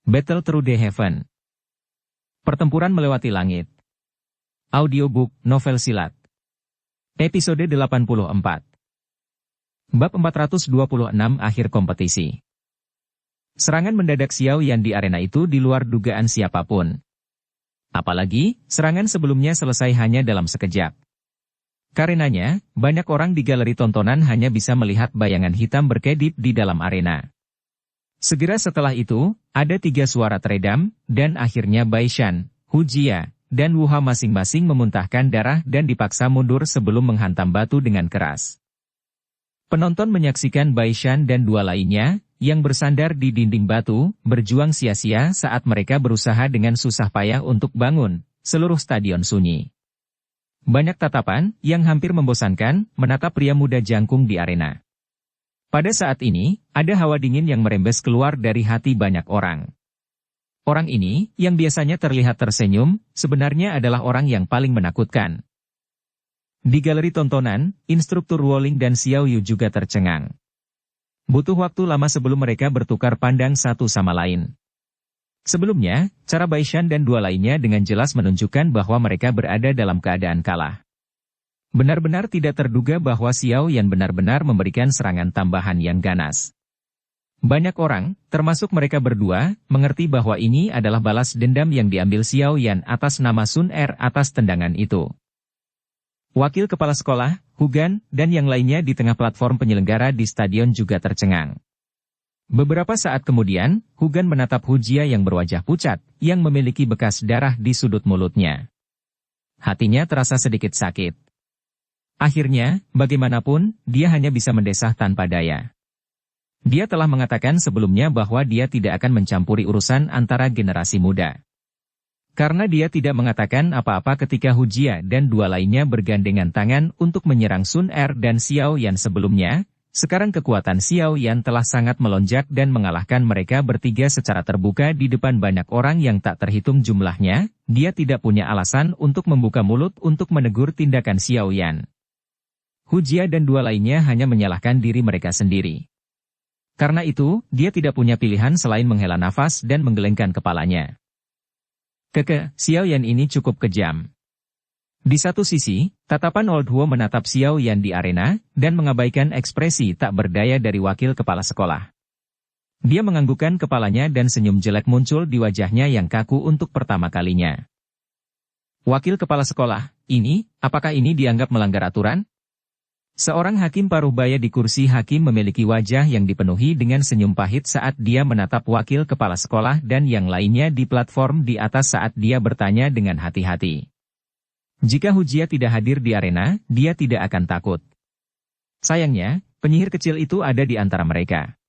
Battle Through the Heaven. Pertempuran melewati langit. Audiobook, novel silat. Episode 84. Bab 426 akhir kompetisi. Serangan mendadak Xiao Yan di arena itu di luar dugaan siapapun. Apalagi, serangan sebelumnya selesai hanya dalam sekejap. Karenanya, banyak orang di galeri tontonan hanya bisa melihat bayangan hitam berkedip di dalam arena. Segera setelah itu, ada 3 suara teredam, dan akhirnya Bai Shan, Hu Jia, dan Wu Ha masing-masing memuntahkan darah dan dipaksa mundur sebelum menghantam batu dengan keras. Penonton menyaksikan Bai Shan dan 2 lainnya, yang bersandar di dinding batu, berjuang sia-sia saat mereka berusaha dengan susah payah untuk bangun, seluruh stadion sunyi. Banyak tatapan, yang hampir membosankan, menatap pria muda jangkung di arena. Pada saat ini, ada hawa dingin yang merembes keluar dari hati banyak orang. Orang ini, yang biasanya terlihat tersenyum, sebenarnya adalah orang yang paling menakutkan. Di galeri tontonan, instruktur Wuling dan Xiao Yu juga tercengang. Butuh waktu lama sebelum mereka bertukar pandang satu sama lain. Sebelumnya, cara Bai Shan dan 2 lainnya dengan jelas menunjukkan bahwa mereka berada dalam keadaan kalah. Benar-benar tidak terduga bahwa Xiao Yan benar-benar memberikan serangan tambahan yang ganas. Banyak orang, termasuk mereka berdua, mengerti bahwa ini adalah balas dendam yang diambil Xiao Yan atas nama Sun Er atas tendangan itu. Wakil kepala sekolah, Hugan, dan yang lainnya di tengah platform penyelenggara di stadion juga tercengang. Beberapa saat kemudian, Hugan menatap Hu Jia yang berwajah pucat, yang memiliki bekas darah di sudut mulutnya. Hatinya terasa sedikit sakit. Akhirnya, bagaimanapun, dia hanya bisa mendesah tanpa daya. Dia telah mengatakan sebelumnya bahwa dia tidak akan mencampuri urusan antara generasi muda. Karena dia tidak mengatakan apa-apa ketika Hu Jia dan 2 lainnya bergandengan tangan untuk menyerang Sun Er dan Xiao Yan sebelumnya, sekarang kekuatan Xiao Yan telah sangat melonjak dan mengalahkan mereka bertiga secara terbuka di depan banyak orang yang tak terhitung jumlahnya. Dia tidak punya alasan untuk membuka mulut untuk menegur tindakan Xiao Yan. Hu Jia dan 2 lainnya hanya menyalahkan diri mereka sendiri. Karena itu, dia tidak punya pilihan selain menghela nafas dan menggelengkan kepalanya. Xiao Yan ini cukup kejam. Di satu sisi, tatapan Old Huo menatap Xiao Yan di arena, dan mengabaikan ekspresi tak berdaya dari wakil kepala sekolah. Dia menganggukkan kepalanya dan senyum jelek muncul di wajahnya yang kaku untuk pertama kalinya. Wakil kepala sekolah, apakah ini dianggap melanggar aturan? Seorang hakim paruh baya di kursi hakim memiliki wajah yang dipenuhi dengan senyum pahit saat dia menatap wakil kepala sekolah dan yang lainnya di platform di atas saat dia bertanya dengan hati-hati. Jika Hu Jia tidak hadir di arena, dia tidak akan takut. Sayangnya, penyihir kecil itu ada di antara mereka.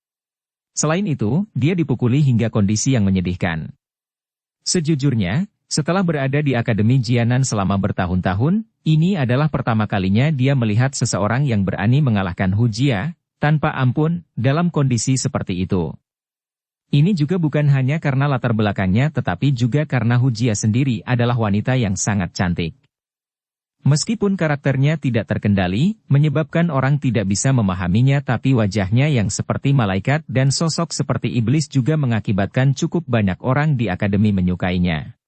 Selain itu, dia dipukuli hingga kondisi yang menyedihkan. Sejujurnya, setelah berada di Akademi Jianan selama bertahun-tahun, ini adalah pertama kalinya dia melihat seseorang yang berani mengalahkan Hu Jia, tanpa ampun, dalam kondisi seperti itu. Ini juga bukan hanya karena latar belakangnya tetapi juga karena Hu Jia sendiri adalah wanita yang sangat cantik. Meskipun karakternya tidak terkendali, menyebabkan orang tidak bisa memahaminya tapi wajahnya yang seperti malaikat dan sosok seperti iblis juga mengakibatkan cukup banyak orang di akademi menyukainya.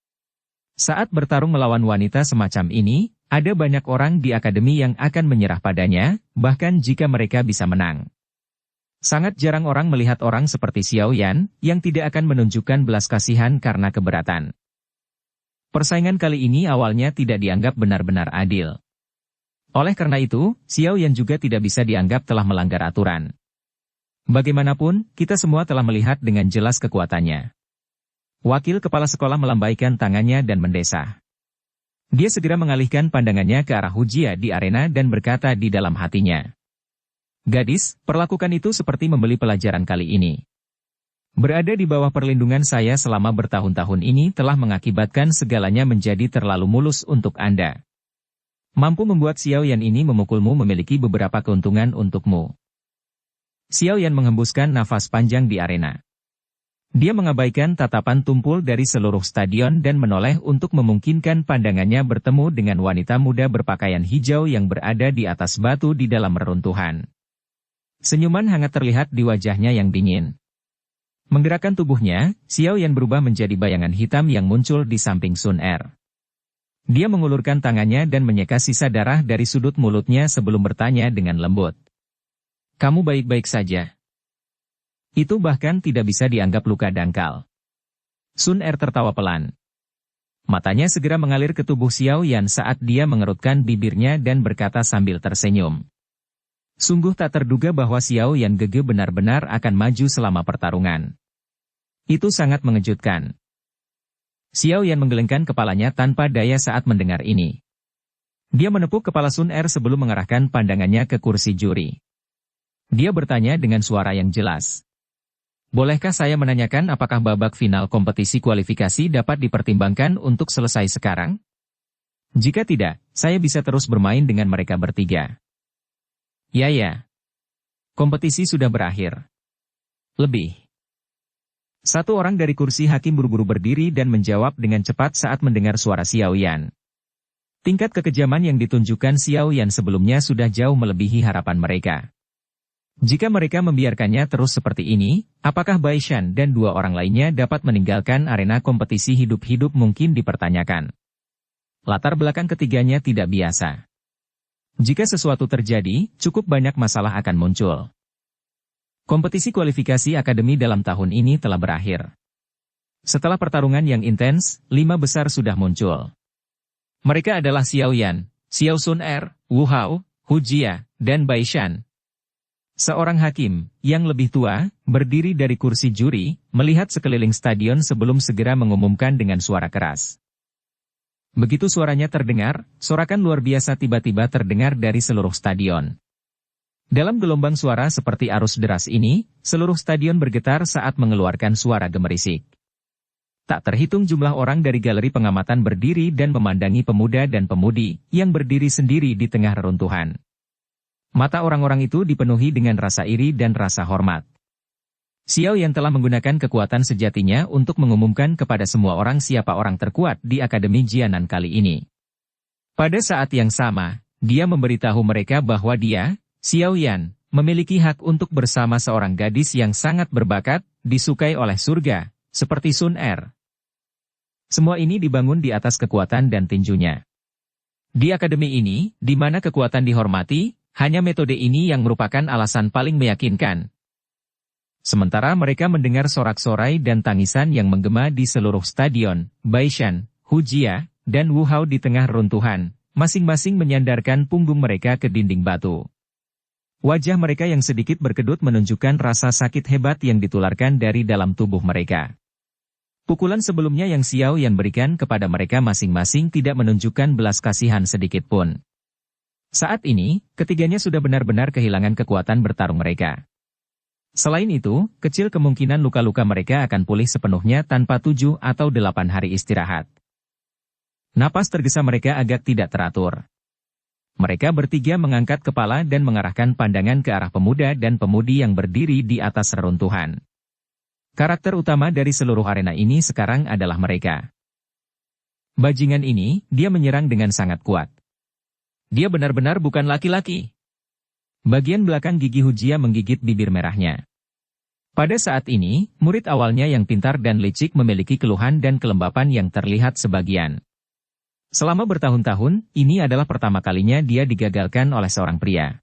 Saat bertarung melawan wanita semacam ini, ada banyak orang di akademi yang akan menyerah padanya, bahkan jika mereka bisa menang. Sangat jarang orang melihat orang seperti Xiao Yan, yang tidak akan menunjukkan belas kasihan karena keberatan. Persaingan kali ini awalnya tidak dianggap benar-benar adil. Oleh karena itu, Xiao Yan juga tidak bisa dianggap telah melanggar aturan. Bagaimanapun, kita semua telah melihat dengan jelas kekuatannya. Wakil kepala sekolah melambaikan tangannya dan mendesah. Dia segera mengalihkan pandangannya ke arah Hu Jia di arena dan berkata di dalam hatinya. Gadis, perlakukan itu seperti membeli pelajaran kali ini. Berada di bawah perlindungan saya selama bertahun-tahun ini telah mengakibatkan segalanya menjadi terlalu mulus untuk Anda. Mampu membuat Xiao Yan ini memukulmu memiliki beberapa keuntungan untukmu. Xiao Yan menghembuskan nafas panjang di arena. Dia mengabaikan tatapan tumpul dari seluruh stadion dan menoleh untuk memungkinkan pandangannya bertemu dengan wanita muda berpakaian hijau yang berada di atas batu di dalam reruntuhan. Senyuman hangat terlihat di wajahnya yang dingin. Menggerakkan tubuhnya, Xiao Yan berubah menjadi bayangan hitam yang muncul di samping Sun Er. Dia mengulurkan tangannya dan menyeka sisa darah dari sudut mulutnya sebelum bertanya dengan lembut. Kamu baik-baik saja? Itu bahkan tidak bisa dianggap luka dangkal. Sun Er tertawa pelan. Matanya segera mengalir ke tubuh Xiao Yan saat dia mengerutkan bibirnya dan berkata sambil tersenyum. Sungguh tak terduga bahwa Xiao Yan Gege benar-benar akan maju selama pertarungan. Itu sangat mengejutkan. Xiao Yan menggelengkan kepalanya tanpa daya saat mendengar ini. Dia menepuk kepala Sun Er sebelum mengarahkan pandangannya ke kursi juri. Dia bertanya dengan suara yang jelas. Bolehkah saya menanyakan apakah babak final kompetisi kualifikasi dapat dipertimbangkan untuk selesai sekarang? Jika tidak, saya bisa terus bermain dengan mereka bertiga. Ya. Kompetisi sudah berakhir. Lebih. Satu orang dari kursi hakim buru-buru berdiri dan menjawab dengan cepat saat mendengar suara Xiao Yan. Tingkat kekejaman yang ditunjukkan Xiao Yan sebelumnya sudah jauh melebihi harapan mereka. Jika mereka membiarkannya terus seperti ini, apakah Bai Shan dan dua orang lainnya dapat meninggalkan arena kompetisi hidup-hidup mungkin dipertanyakan. Latar belakang ketiganya tidak biasa. Jika sesuatu terjadi, cukup banyak masalah akan muncul. Kompetisi kualifikasi akademi dalam tahun ini telah berakhir. Setelah pertarungan yang intens, 5 besar sudah muncul. Mereka adalah Xiao Yan, Xiao Sun Er, Wu Hao, Hu Jia, dan Bai Shan. Seorang hakim, yang lebih tua, berdiri dari kursi juri, melihat sekeliling stadion sebelum segera mengumumkan dengan suara keras. Begitu suaranya terdengar, sorakan luar biasa tiba-tiba terdengar dari seluruh stadion. Dalam gelombang suara seperti arus deras ini, seluruh stadion bergetar saat mengeluarkan suara gemerisik. Tak terhitung jumlah orang dari galeri pengamatan berdiri dan memandangi pemuda dan pemudi yang berdiri sendiri di tengah reruntuhan. Mata orang-orang itu dipenuhi dengan rasa iri dan rasa hormat. Xiao Yan telah menggunakan kekuatan sejatinya untuk mengumumkan kepada semua orang siapa orang terkuat di Akademi Jianan kali ini. Pada saat yang sama, dia memberitahu mereka bahwa dia, Xiao Yan, memiliki hak untuk bersama seorang gadis yang sangat berbakat, disukai oleh surga, seperti Sun Er. Semua ini dibangun di atas kekuatan dan tinjunya. Di akademi ini, di mana kekuatan dihormati, hanya metode ini yang merupakan alasan paling meyakinkan. Sementara mereka mendengar sorak-sorai dan tangisan yang menggema di seluruh stadion, Bai Shan, Hu Jia, dan Wu Hao di tengah runtuhan, masing-masing menyandarkan punggung mereka ke dinding batu. Wajah mereka yang sedikit berkedut menunjukkan rasa sakit hebat yang ditularkan dari dalam tubuh mereka. Pukulan sebelumnya yang Xiao Yan berikan kepada mereka masing-masing tidak menunjukkan belas kasihan sedikit pun. Saat ini, ketiganya sudah benar-benar kehilangan kekuatan bertarung mereka. Selain itu, kecil kemungkinan luka-luka mereka akan pulih sepenuhnya tanpa 7 atau 8 hari istirahat. Napas tergesa mereka agak tidak teratur. Mereka bertiga mengangkat kepala dan mengarahkan pandangan ke arah pemuda dan pemudi yang berdiri di atas reruntuhan. Karakter utama dari seluruh arena ini sekarang adalah mereka. Bajingan ini, dia menyerang dengan sangat kuat. Dia benar-benar bukan laki-laki. Bagian belakang gigi Hu Jia menggigit bibir merahnya. Pada saat ini, murid awalnya yang pintar dan licik memiliki keluhan dan kelembapan yang terlihat sebagian. Selama bertahun-tahun, ini adalah pertama kalinya dia digagalkan oleh seorang pria.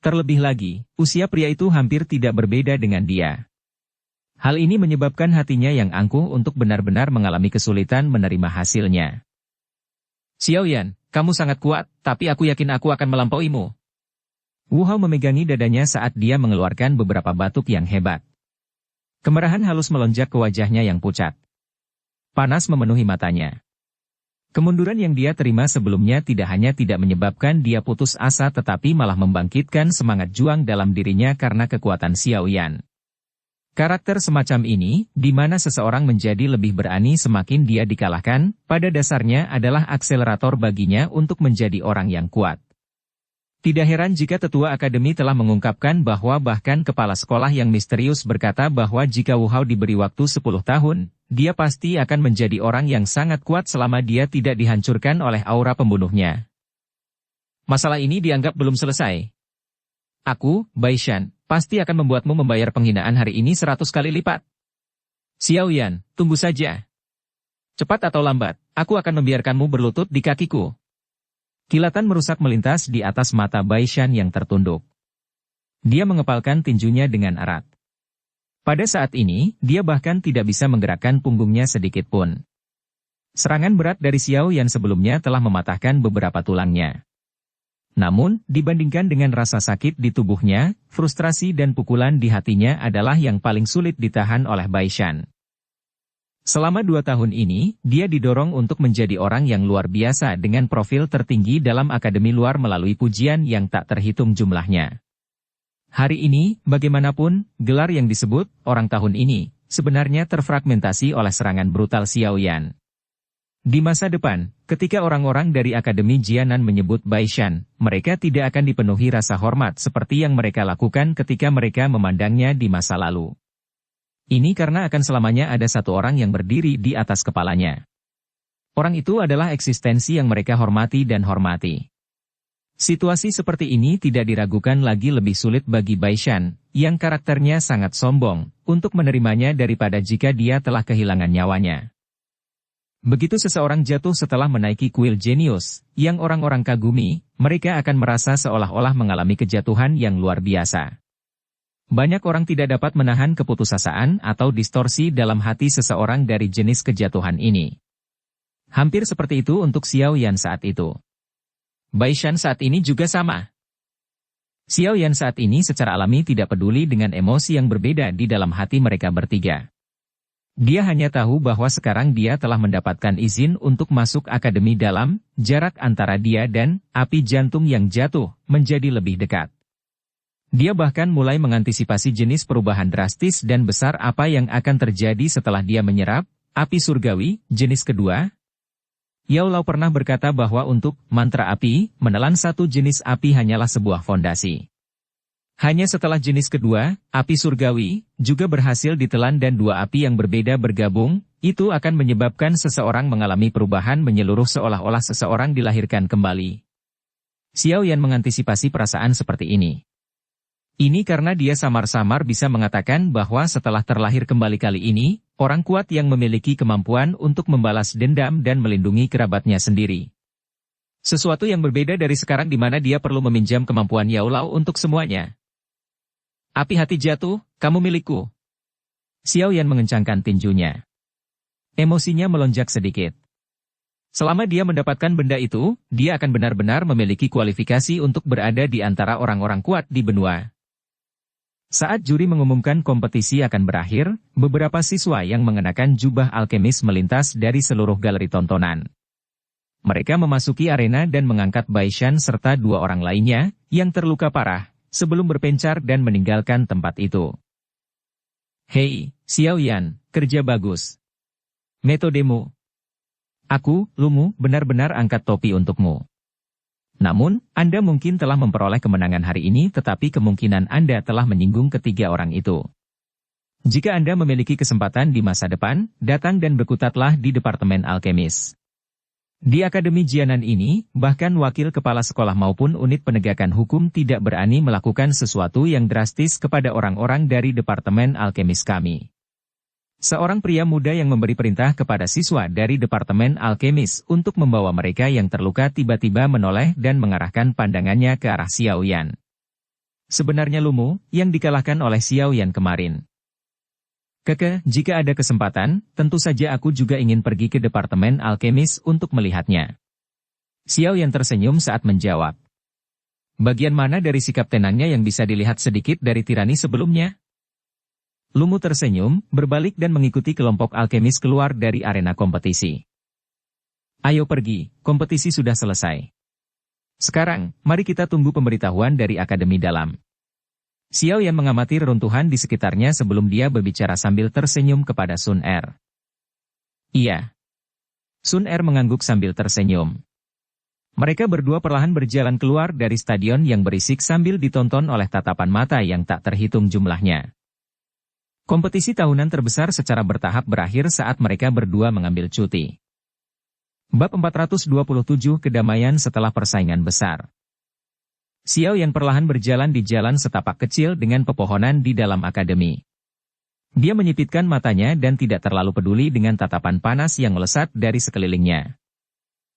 Terlebih lagi, usia pria itu hampir tidak berbeda dengan dia. Hal ini menyebabkan hatinya yang angkuh untuk benar-benar mengalami kesulitan menerima hasilnya. Xiao Yan, kamu sangat kuat, tapi aku yakin aku akan melampauimu. Wu Hao memegangi dadanya saat dia mengeluarkan beberapa batuk yang hebat. Kemerahan halus melonjak ke wajahnya yang pucat. Panas memenuhi matanya. Kemunduran yang dia terima sebelumnya tidak hanya tidak menyebabkan dia putus asa tetapi malah membangkitkan semangat juang dalam dirinya karena kekuatan Xiao Yan. Karakter semacam ini, di mana seseorang menjadi lebih berani semakin dia dikalahkan, pada dasarnya adalah akselerator baginya untuk menjadi orang yang kuat. Tidak heran jika tetua akademi telah mengungkapkan bahwa bahkan kepala sekolah yang misterius berkata bahwa jika Wu Hao diberi waktu 10 tahun, dia pasti akan menjadi orang yang sangat kuat selama dia tidak dihancurkan oleh aura pembunuhnya. Masalah ini dianggap belum selesai. Aku, Bai Shan, pasti akan membuatmu membayar penghinaan hari ini 100 kali lipat. Xiao Yan, tunggu saja. Cepat atau lambat, aku akan membiarkanmu berlutut di kakiku. Kilatan merusak melintas di atas mata Bai Shan yang tertunduk. Dia mengepalkan tinjunya dengan erat. Pada saat ini, dia bahkan tidak bisa menggerakkan punggungnya sedikit pun. Serangan berat dari Xiao Yan sebelumnya telah mematahkan beberapa tulangnya. Namun, dibandingkan dengan rasa sakit di tubuhnya, frustrasi dan pukulan di hatinya adalah yang paling sulit ditahan oleh Bai Shan. Selama 2 tahun ini, dia didorong untuk menjadi orang yang luar biasa dengan profil tertinggi dalam akademi luar melalui pujian yang tak terhitung jumlahnya. Hari ini, bagaimanapun, gelar yang disebut orang tahun ini, sebenarnya terfragmentasi oleh serangan brutal Xiao Yan. Di masa depan, ketika orang-orang dari Akademi Jianan menyebut Bai Shan, mereka tidak akan dipenuhi rasa hormat seperti yang mereka lakukan ketika mereka memandangnya di masa lalu. Ini karena akan selamanya ada satu orang yang berdiri di atas kepalanya. Orang itu adalah eksistensi yang mereka hormati dan hormati. Situasi seperti ini tidak diragukan lagi lebih sulit bagi Bai Shan, yang karakternya sangat sombong, untuk menerimanya daripada jika dia telah kehilangan nyawanya. Begitu seseorang jatuh setelah menaiki kuil jenius, yang orang-orang kagumi, mereka akan merasa seolah-olah mengalami kejatuhan yang luar biasa. Banyak orang tidak dapat menahan keputusasaan atau distorsi dalam hati seseorang dari jenis kejatuhan ini. Hampir seperti itu untuk Xiao Yan saat itu. Bai Shan saat ini juga sama. Xiao Yan saat ini secara alami tidak peduli dengan emosi yang berbeda di dalam hati mereka bertiga. Dia hanya tahu bahwa sekarang dia telah mendapatkan izin untuk masuk akademi dalam, jarak antara dia dan api jantung yang jatuh menjadi lebih dekat. Dia bahkan mulai mengantisipasi jenis perubahan drastis dan besar apa yang akan terjadi setelah dia menyerap api surgawi, jenis kedua. Yao Lao pernah berkata bahwa untuk mantra api, menelan satu jenis api hanyalah sebuah fondasi. Hanya setelah jenis kedua, api surgawi, juga berhasil ditelan dan 2 api yang berbeda bergabung, itu akan menyebabkan seseorang mengalami perubahan menyeluruh seolah-olah seseorang dilahirkan kembali. Xiao Yan mengantisipasi perasaan seperti ini. Ini karena dia samar-samar bisa mengatakan bahwa setelah terlahir kembali kali ini, orang kuat yang memiliki kemampuan untuk membalas dendam dan melindungi kerabatnya sendiri. Sesuatu yang berbeda dari sekarang di mana dia perlu meminjam kemampuan Yao Lao untuk semuanya. Api hati jatuh, kamu milikku. Xiao Yan mengencangkan tinjunya. Emosinya melonjak sedikit. Selama dia mendapatkan benda itu, dia akan benar-benar memiliki kualifikasi untuk berada di antara orang-orang kuat di benua. Saat juri mengumumkan kompetisi akan berakhir, beberapa siswa yang mengenakan jubah alkemis melintas dari seluruh galeri tontonan. Mereka memasuki arena dan mengangkat Bai Shan serta 2 orang lainnya, yang terluka parah, sebelum berpencar dan meninggalkan tempat itu. Hei, Xiao Yan, kerja bagus. Metodemu. Aku, Lumu, benar-benar angkat topi untukmu. Namun, Anda mungkin telah memperoleh kemenangan hari ini tetapi kemungkinan Anda telah menyinggung ketiga orang itu. Jika Anda memiliki kesempatan di masa depan, datang dan berkutatlah di Departemen Alkemis. Di Akademi Jianan ini, bahkan wakil kepala sekolah maupun unit penegakan hukum tidak berani melakukan sesuatu yang drastis kepada orang-orang dari Departemen Alkemis kami. Seorang pria muda yang memberi perintah kepada siswa dari Departemen Alkemis untuk membawa mereka yang terluka tiba-tiba menoleh dan mengarahkan pandangannya ke arah Xiao Yan. Sebenarnya Lumu, yang dikalahkan oleh Xiao Yan kemarin. Jika ada kesempatan, tentu saja aku juga ingin pergi ke Departemen Alkemis untuk melihatnya. Xiao Yan tersenyum saat menjawab. Bagian mana dari sikap tenangnya yang bisa dilihat sedikit dari tirani sebelumnya? Lumu tersenyum, berbalik dan mengikuti kelompok alkemis keluar dari arena kompetisi. Ayo pergi, kompetisi sudah selesai. Sekarang, mari kita tunggu pemberitahuan dari Akademi Dalam. Xiao Yan mengamati reruntuhan di sekitarnya sebelum dia berbicara sambil tersenyum kepada Sun Er. Iya. Sun Er mengangguk sambil tersenyum. Mereka berdua perlahan berjalan keluar dari stadion yang berisik sambil ditonton oleh tatapan mata yang tak terhitung jumlahnya. Kompetisi tahunan terbesar secara bertahap berakhir saat mereka berdua mengambil cuti. Bab 427 Kedamaian setelah persaingan besar. Xiao Yan perlahan berjalan di jalan setapak kecil dengan pepohonan di dalam akademi. Dia menyipitkan matanya dan tidak terlalu peduli dengan tatapan panas yang melesat dari sekelilingnya.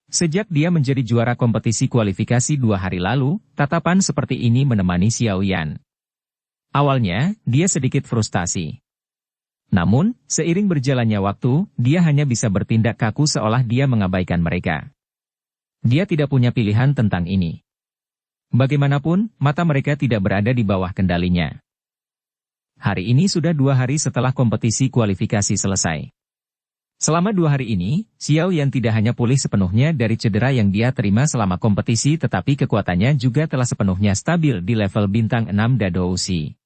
Sejak dia menjadi juara kompetisi kualifikasi 2 hari lalu, tatapan seperti ini menemani Xiao Yan. Awalnya, dia sedikit frustasi. Namun, seiring berjalannya waktu, dia hanya bisa bertindak kaku seolah dia mengabaikan mereka. Dia tidak punya pilihan tentang ini. Bagaimanapun, mata mereka tidak berada di bawah kendalinya. Hari ini sudah 2 hari setelah kompetisi kualifikasi selesai. Selama 2 hari ini, Xiao Yan tidak hanya pulih sepenuhnya dari cedera yang dia terima selama kompetisi tetapi kekuatannya juga telah sepenuhnya stabil di level bintang 6 Dadoushi.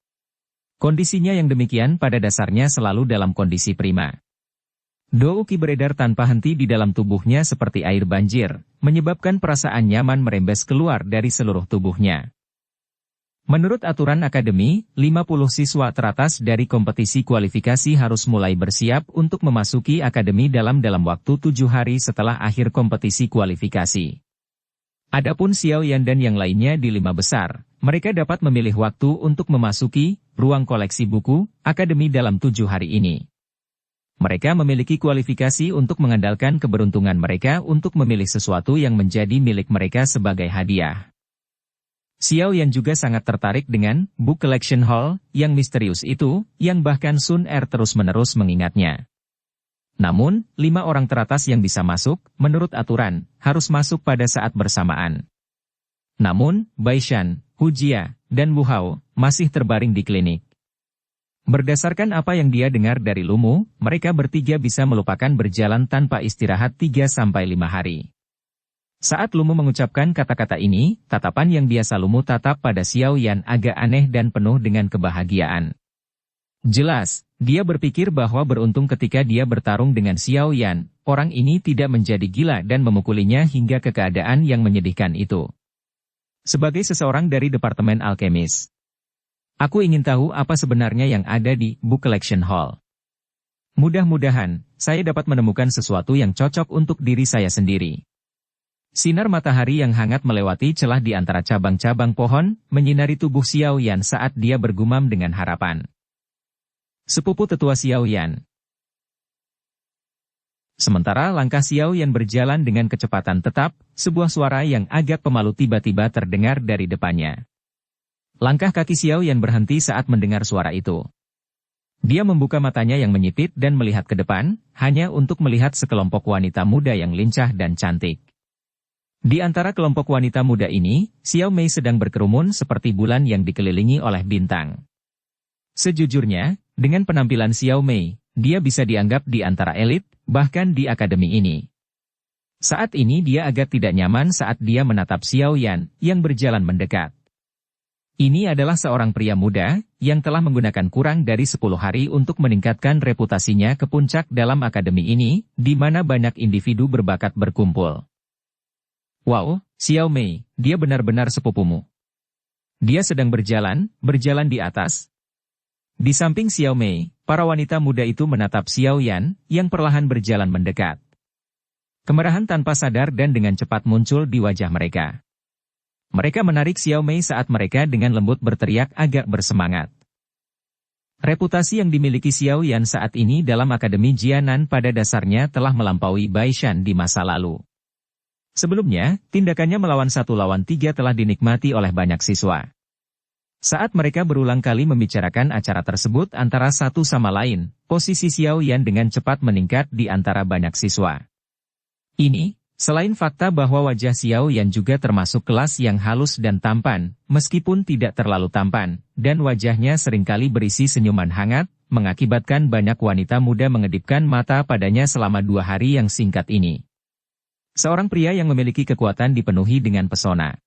Kondisinya yang demikian pada dasarnya selalu dalam kondisi prima. Douki beredar tanpa henti di dalam tubuhnya seperti air banjir, menyebabkan perasaan nyaman merembes keluar dari seluruh tubuhnya. Menurut aturan akademi, 50 siswa teratas dari kompetisi kualifikasi harus mulai bersiap untuk memasuki akademi dalam waktu 7 hari setelah akhir kompetisi kualifikasi. Adapun Xiao Yan dan yang lainnya di 5 besar, mereka dapat memilih waktu untuk memasuki ruang koleksi buku akademi dalam 7 hari ini. Mereka memiliki kualifikasi untuk mengandalkan keberuntungan mereka untuk memilih sesuatu yang menjadi milik mereka sebagai hadiah. Xiao Yan juga sangat tertarik dengan Book Collection Hall yang misterius itu, yang bahkan Sun Er terus-menerus mengingatnya. Namun, 5 orang teratas yang bisa masuk, menurut aturan, harus masuk pada saat bersamaan. Namun, Baishan, Hu Jia, dan Wu Hao masih terbaring di klinik. Berdasarkan apa yang dia dengar dari Lumu, mereka bertiga bisa melupakan berjalan tanpa istirahat 3-5 hari. Saat Lumu mengucapkan kata-kata ini, tatapan yang biasa Lumu tatap pada Xiao Yan agak aneh dan penuh dengan kebahagiaan. Jelas, dia berpikir bahwa beruntung ketika dia bertarung dengan Xiao Yan, orang ini tidak menjadi gila dan memukulinya hingga ke keadaan yang menyedihkan itu. Sebagai seseorang dari Departemen Alkemis, aku ingin tahu apa sebenarnya yang ada di Book Collection Hall. Mudah-mudahan, saya dapat menemukan sesuatu yang cocok untuk diri saya sendiri. Sinar matahari yang hangat melewati celah di antara cabang-cabang pohon, menyinari tubuh Xiao Yan saat dia bergumam dengan harapan. Sepupu tetua Xiao Yan. Sementara langkah Xiao Yan berjalan dengan kecepatan tetap, sebuah suara yang agak pemalu tiba-tiba terdengar dari depannya. Langkah kaki Xiao Yan berhenti saat mendengar suara itu. Dia membuka matanya yang menyipit dan melihat ke depan, hanya untuk melihat sekelompok wanita muda yang lincah dan cantik. Di antara kelompok wanita muda ini, Xiao Mei sedang berkerumun seperti bulan yang dikelilingi oleh bintang. Sejujurnya, dengan penampilan Xiao Mei, dia bisa dianggap di antara elit, bahkan di akademi ini. Saat ini dia agak tidak nyaman saat dia menatap Xiao Yan, yang berjalan mendekat. Ini adalah seorang pria muda, yang telah menggunakan kurang dari 10 hari untuk meningkatkan reputasinya ke puncak dalam akademi ini, di mana banyak individu berbakat berkumpul. Wow, Xiao Mei, dia benar-benar sepupumu. Dia sedang berjalan di atas. Di samping Xiao Mei, para wanita muda itu menatap Xiao Yan, yang perlahan berjalan mendekat. Kemarahan tanpa sadar dan dengan cepat muncul di wajah mereka. Mereka menarik Xiao Mei saat mereka dengan lembut berteriak agak bersemangat. Reputasi yang dimiliki Xiao Yan saat ini dalam Akademi Jianan pada dasarnya telah melampaui Baishan di masa lalu. Sebelumnya, tindakannya melawan 1 lawan 3 telah dinikmati oleh banyak siswa. Saat mereka berulang kali membicarakan acara tersebut antara satu sama lain, posisi Xiao Yan dengan cepat meningkat di antara banyak siswa. Ini, selain fakta bahwa wajah Xiao Yan juga termasuk kelas yang halus dan tampan, meskipun tidak terlalu tampan, dan wajahnya seringkali berisi senyuman hangat, mengakibatkan banyak wanita muda mengedipkan mata padanya selama 2 hari yang singkat ini. Seorang pria yang memiliki kekuatan dipenuhi dengan pesona.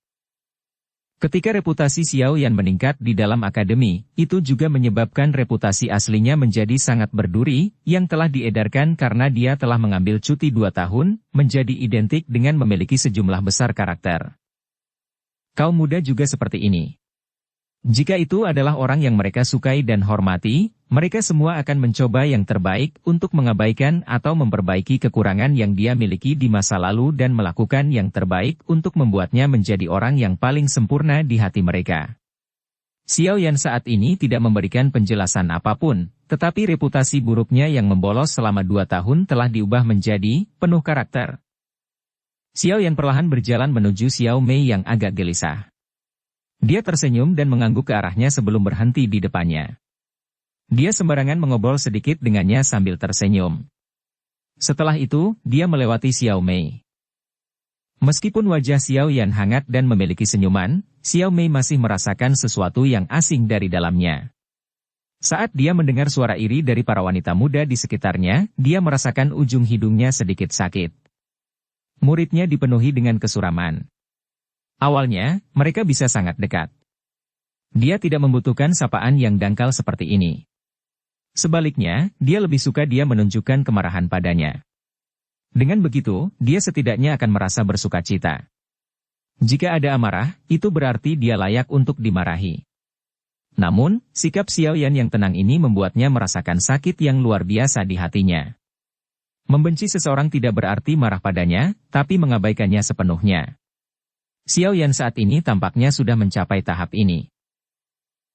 Ketika reputasi Xiao Yan meningkat di dalam akademi, itu juga menyebabkan reputasi aslinya menjadi sangat berduri, yang telah diedarkan karena dia telah mengambil cuti 2 tahun, menjadi identik dengan memiliki sejumlah besar karakter. Kaum muda juga seperti ini. Jika itu adalah orang yang mereka sukai dan hormati, mereka semua akan mencoba yang terbaik untuk mengabaikan atau memperbaiki kekurangan yang dia miliki di masa lalu dan melakukan yang terbaik untuk membuatnya menjadi orang yang paling sempurna di hati mereka. Xiao Yan saat ini tidak memberikan penjelasan apapun, tetapi reputasi buruknya yang membolos selama 2 tahun telah diubah menjadi penuh karakter. Xiao Yan perlahan berjalan menuju Xiao Mei yang agak gelisah. Dia tersenyum dan mengangguk ke arahnya sebelum berhenti di depannya. Dia sembarangan mengobrol sedikit dengannya sambil tersenyum. Setelah itu, dia melewati Xiao Mei. Meskipun wajah Xiao Yan hangat dan memiliki senyuman, Xiao Mei masih merasakan sesuatu yang asing dari dalamnya. Saat dia mendengar suara iri dari para wanita muda di sekitarnya, dia merasakan ujung hidungnya sedikit sakit. Muridnya dipenuhi dengan kesuraman. Awalnya, mereka bisa sangat dekat. Dia tidak membutuhkan sapaan yang dangkal seperti ini. Sebaliknya, dia lebih suka dia menunjukkan kemarahan padanya. Dengan begitu, dia setidaknya akan merasa bersukacita. Jika ada amarah, itu berarti dia layak untuk dimarahi. Namun, sikap Xiao Yan yang tenang ini membuatnya merasakan sakit yang luar biasa di hatinya. Membenci seseorang tidak berarti marah padanya, tapi mengabaikannya sepenuhnya. Xiao Yan saat ini tampaknya sudah mencapai tahap ini.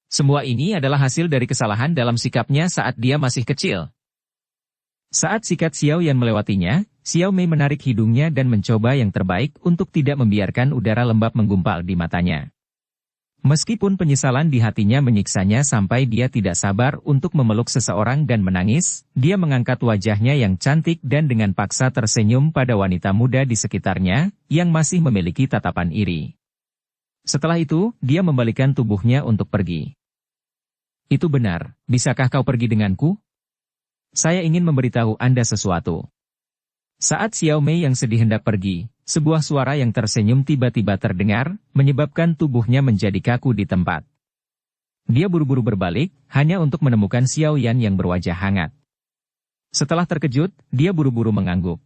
Semua ini adalah hasil dari kesalahan dalam sikapnya saat dia masih kecil. Saat sikat Xiao Yan melewatinya, Xiao Mei menarik hidungnya dan mencoba yang terbaik untuk tidak membiarkan udara lembab menggumpal di matanya. Meskipun penyesalan di hatinya menyiksanya sampai dia tidak sabar untuk memeluk seseorang dan menangis, dia mengangkat wajahnya yang cantik dan dengan paksa tersenyum pada wanita muda di sekitarnya, yang masih memiliki tatapan iri. Setelah itu, dia membalikan tubuhnya untuk pergi. Itu benar, bisakah kau pergi denganku? Saya ingin memberitahu Anda sesuatu. Saat Xiao Mei yang sedih hendak pergi, sebuah suara yang tersenyum tiba-tiba terdengar, menyebabkan tubuhnya menjadi kaku di tempat. Dia buru-buru berbalik, hanya untuk menemukan Xiao Yan yang berwajah hangat. Setelah terkejut, dia buru-buru mengangguk.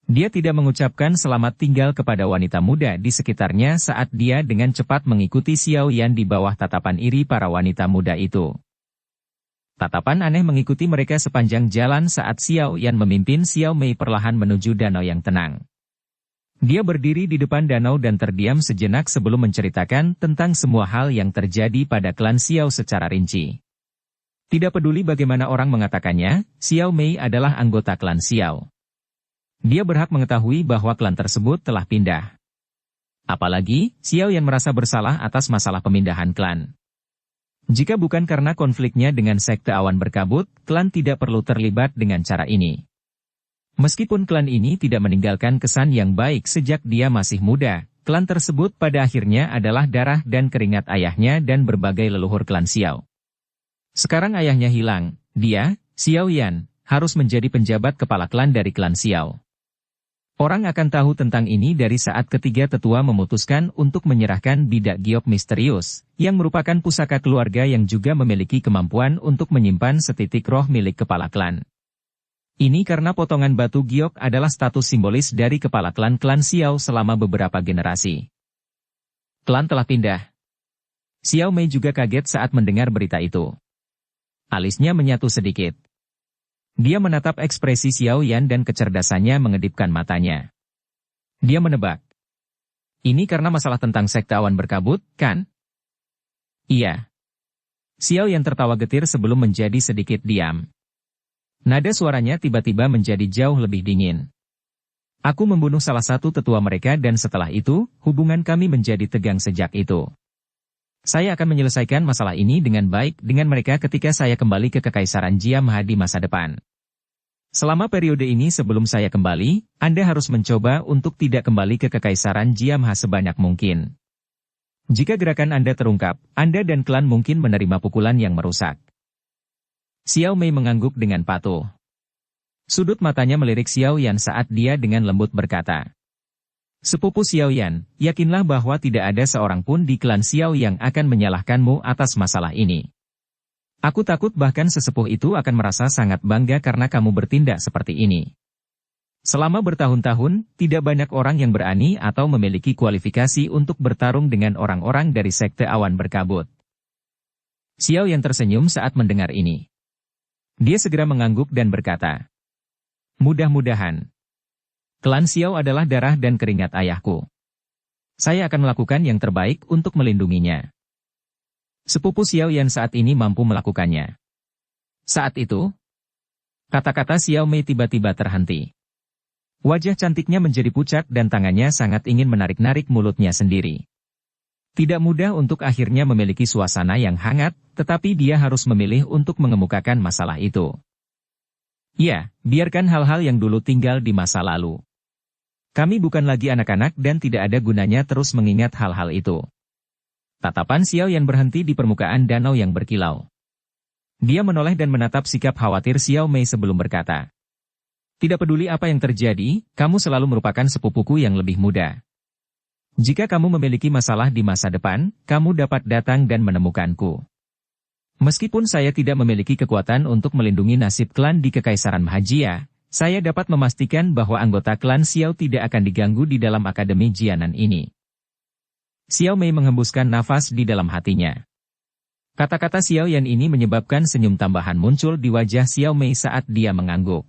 Dia tidak mengucapkan selamat tinggal kepada wanita muda di sekitarnya saat dia dengan cepat mengikuti Xiao Yan di bawah tatapan iri para wanita muda itu. Tatapan aneh mengikuti mereka sepanjang jalan saat Xiao Yan memimpin Xiao Mei perlahan menuju danau yang tenang. Dia berdiri di depan danau dan terdiam sejenak sebelum menceritakan tentang semua hal yang terjadi pada klan Xiao secara rinci. Tidak peduli bagaimana orang mengatakannya, Xiao Mei adalah anggota klan Xiao. Dia berhak mengetahui bahwa klan tersebut telah pindah. Apalagi, Xiao Yan merasa bersalah atas masalah pemindahan klan. Jika bukan karena konfliknya dengan sekte awan berkabut, klan tidak perlu terlibat dengan cara ini. Meskipun klan ini tidak meninggalkan kesan yang baik sejak dia masih muda, klan tersebut pada akhirnya adalah darah dan keringat ayahnya dan berbagai leluhur klan Xiao. Sekarang ayahnya hilang, dia, Xiao Yan, harus menjadi penjabat kepala klan dari klan Xiao. Orang akan tahu tentang ini dari saat ketiga tetua memutuskan untuk menyerahkan bidak giok misterius, yang merupakan pusaka keluarga yang juga memiliki kemampuan untuk menyimpan setitik roh milik kepala klan. Ini karena potongan batu giok adalah status simbolis dari kepala klan Xiao selama beberapa generasi. Klan telah pindah. Xiao Mei juga kaget saat mendengar berita itu. Alisnya menyatu sedikit. Dia menatap ekspresi Xiao Yan dan kecerdasannya mengedipkan matanya. Dia menebak. Ini karena masalah tentang sekte awan berkabut, kan? Iya. Xiao Yan tertawa getir sebelum menjadi sedikit diam. Nada suaranya tiba-tiba menjadi jauh lebih dingin. Aku membunuh salah satu tetua mereka dan setelah itu, hubungan kami menjadi tegang sejak itu. Saya akan menyelesaikan masalah ini dengan baik dengan mereka ketika saya kembali ke Kekaisaran Jiamha di masa depan. Selama periode ini sebelum saya kembali, Anda harus mencoba untuk tidak kembali ke Kekaisaran Jiamha sebanyak mungkin. Jika gerakan Anda terungkap, Anda dan klan mungkin menerima pukulan yang merusak. Xiao Mei mengangguk dengan patuh. Sudut matanya melirik Xiao Yan saat dia dengan lembut berkata, "Sepupu Xiao Yan, yakinlah bahwa tidak ada seorang pun di klan Xiao yang akan menyalahkanmu atas masalah ini. Aku takut bahkan sesepuh itu akan merasa sangat bangga karena kamu bertindak seperti ini. Selama bertahun-tahun, tidak banyak orang yang berani atau memiliki kualifikasi untuk bertarung dengan orang-orang dari sekte awan berkabut." Xiao Yan tersenyum saat mendengar ini. Dia segera mengangguk dan berkata, "Mudah-mudahan. Klan Xiao adalah darah dan keringat ayahku. Saya akan melakukan yang terbaik untuk melindunginya." Sepupu Xiao Yan saat ini mampu melakukannya. Saat itu, kata-kata Xiao Mei tiba-tiba terhenti. Wajah cantiknya menjadi pucat dan tangannya sangat ingin menarik-narik mulutnya sendiri. Tidak mudah untuk akhirnya memiliki suasana yang hangat, tetapi dia harus memilih untuk mengemukakan masalah itu. Ya, biarkan hal-hal yang dulu tinggal di masa lalu. Kami bukan lagi anak-anak dan tidak ada gunanya terus mengingat hal-hal itu. Tatapan Xiao Yan berhenti di permukaan danau yang berkilau. Dia menoleh dan menatap sikap khawatir Xiao Mei sebelum berkata. Tidak peduli apa yang terjadi, kamu selalu merupakan sepupuku yang lebih muda. Jika kamu memiliki masalah di masa depan, kamu dapat datang dan menemukanku. Meskipun saya tidak memiliki kekuatan untuk melindungi nasib klan di Kekaisaran Mahajia, saya dapat memastikan bahwa anggota klan Xiao tidak akan diganggu di dalam Akademi Jianan ini. Xiao Mei menghembuskan nafas di dalam hatinya. Kata-kata Xiao Yan ini menyebabkan senyum tambahan muncul di wajah Xiao Mei saat dia mengangguk.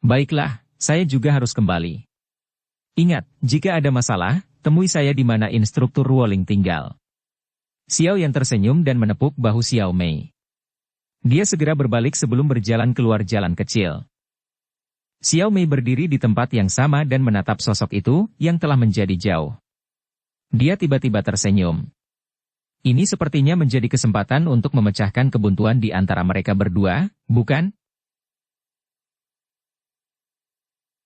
Baiklah, saya juga harus kembali. Ingat, jika ada masalah, temui saya di mana instruktur Ruoling tinggal. Xiao Yan tersenyum dan menepuk bahu Xiao Mei. Dia segera berbalik sebelum berjalan keluar jalan kecil. Xiao Mei berdiri di tempat yang sama dan menatap sosok itu yang telah menjadi jauh. Dia tiba-tiba tersenyum. Ini sepertinya menjadi kesempatan untuk memecahkan kebuntuan di antara mereka berdua, bukan?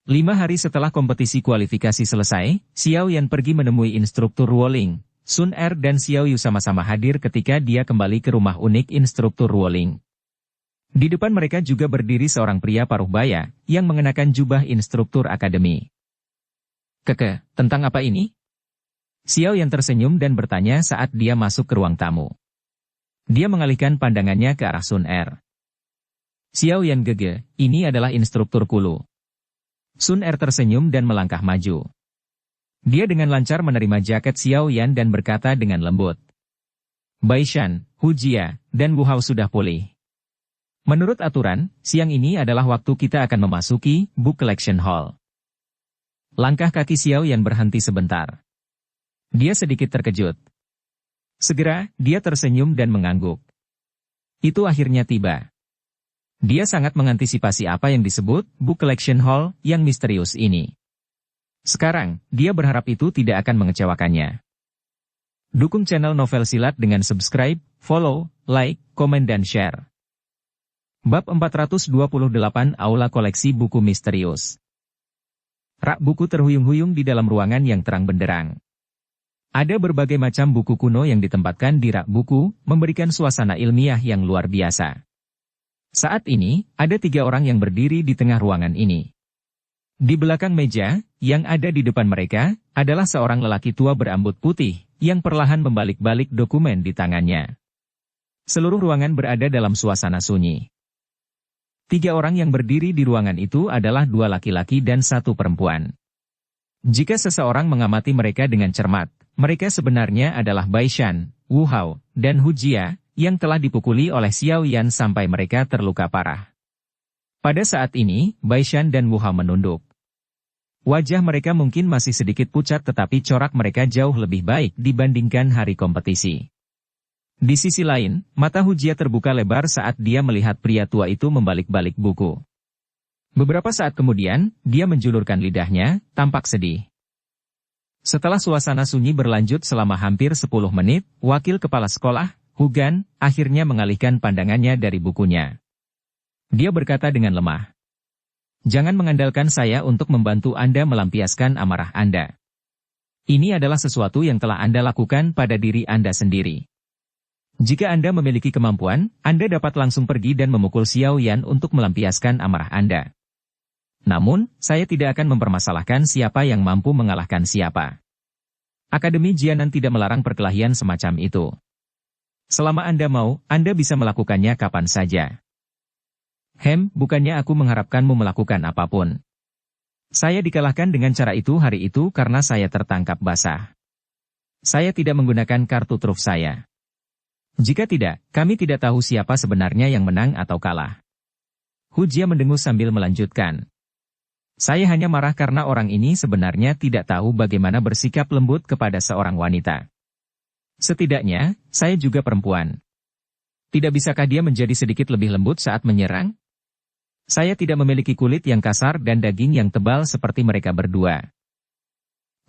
5 hari setelah kompetisi kualifikasi selesai, Xiao Yan pergi menemui instruktur Ruoling. Sun Er dan Xiao Yu sama-sama hadir ketika dia kembali ke rumah unik instruktur Ruoling. Di depan mereka juga berdiri seorang pria paruh baya, yang mengenakan jubah instruktur akademi. Keke, tentang apa ini? Xiao Yan tersenyum dan bertanya saat dia masuk ke ruang tamu. Dia mengalihkan pandangannya ke arah Sun Er. Xiao Yan gege, ini adalah instruktur Kulu. Sun Er tersenyum dan melangkah maju. Dia dengan lancar menerima jaket Xiao Yan dan berkata dengan lembut. Bai Shan, Hu Jia, dan Wu Hao sudah pulih. Menurut aturan, siang ini adalah waktu kita akan memasuki Book Collection Hall. Langkah kaki Xiao Yan berhenti sebentar. Dia sedikit terkejut. Segera, dia tersenyum dan mengangguk. Itu akhirnya tiba. Dia sangat mengantisipasi apa yang disebut Book Collection Hall yang misterius ini. Sekarang, dia berharap itu tidak akan mengecewakannya. Dukung channel Novel Silat dengan subscribe, follow, like, komen dan share. Bab 428 Aula Koleksi Buku Misterius. Rak buku terhuyung-huyung di dalam ruangan yang terang benderang. Ada berbagai macam buku kuno yang ditempatkan di rak buku, memberikan suasana ilmiah yang luar biasa. Saat ini, ada 3 orang yang berdiri di tengah ruangan ini. Di belakang meja, yang ada di depan mereka, adalah seorang lelaki tua berambut putih, yang perlahan membalik-balik dokumen di tangannya. Seluruh ruangan berada dalam suasana sunyi. 3 orang yang berdiri di ruangan itu adalah 2 laki-laki dan 1 perempuan. Jika seseorang mengamati mereka dengan cermat, mereka sebenarnya adalah Bai Shan, Wu Hao, dan Hu Jia, yang telah dipukuli oleh Xiao Yan sampai mereka terluka parah. Pada saat ini, Bai Shan dan Wu Hao menunduk. Wajah mereka mungkin masih sedikit pucat tetapi corak mereka jauh lebih baik dibandingkan hari kompetisi. Di sisi lain, mata Hu Jia terbuka lebar saat dia melihat pria tua itu membalik-balik buku. Beberapa saat kemudian, dia menjulurkan lidahnya, tampak sedih. Setelah suasana sunyi berlanjut selama hampir 10 menit, wakil kepala sekolah, Hu Gan, akhirnya mengalihkan pandangannya dari bukunya. Dia berkata dengan lemah. Jangan mengandalkan saya untuk membantu Anda melampiaskan amarah Anda. Ini adalah sesuatu yang telah Anda lakukan pada diri Anda sendiri. Jika Anda memiliki kemampuan, Anda dapat langsung pergi dan memukul Xiao Yan untuk melampiaskan amarah Anda. Namun, saya tidak akan mempermasalahkan siapa yang mampu mengalahkan siapa. Akademi Jianan tidak melarang perkelahian semacam itu. Selama Anda mau, Anda bisa melakukannya kapan saja. Bukannya aku mengharapkanmu melakukan apapun. Saya dikalahkan dengan cara itu hari itu karena saya tertangkap basah. Saya tidak menggunakan kartu truf saya. Jika tidak, kami tidak tahu siapa sebenarnya yang menang atau kalah. Hu Jia mendengus sambil melanjutkan. Saya hanya marah karena orang ini sebenarnya tidak tahu bagaimana bersikap lembut kepada seorang wanita. Setidaknya, saya juga perempuan. Tidak bisakah dia menjadi sedikit lebih lembut saat menyerang? Saya tidak memiliki kulit yang kasar dan daging yang tebal seperti mereka berdua.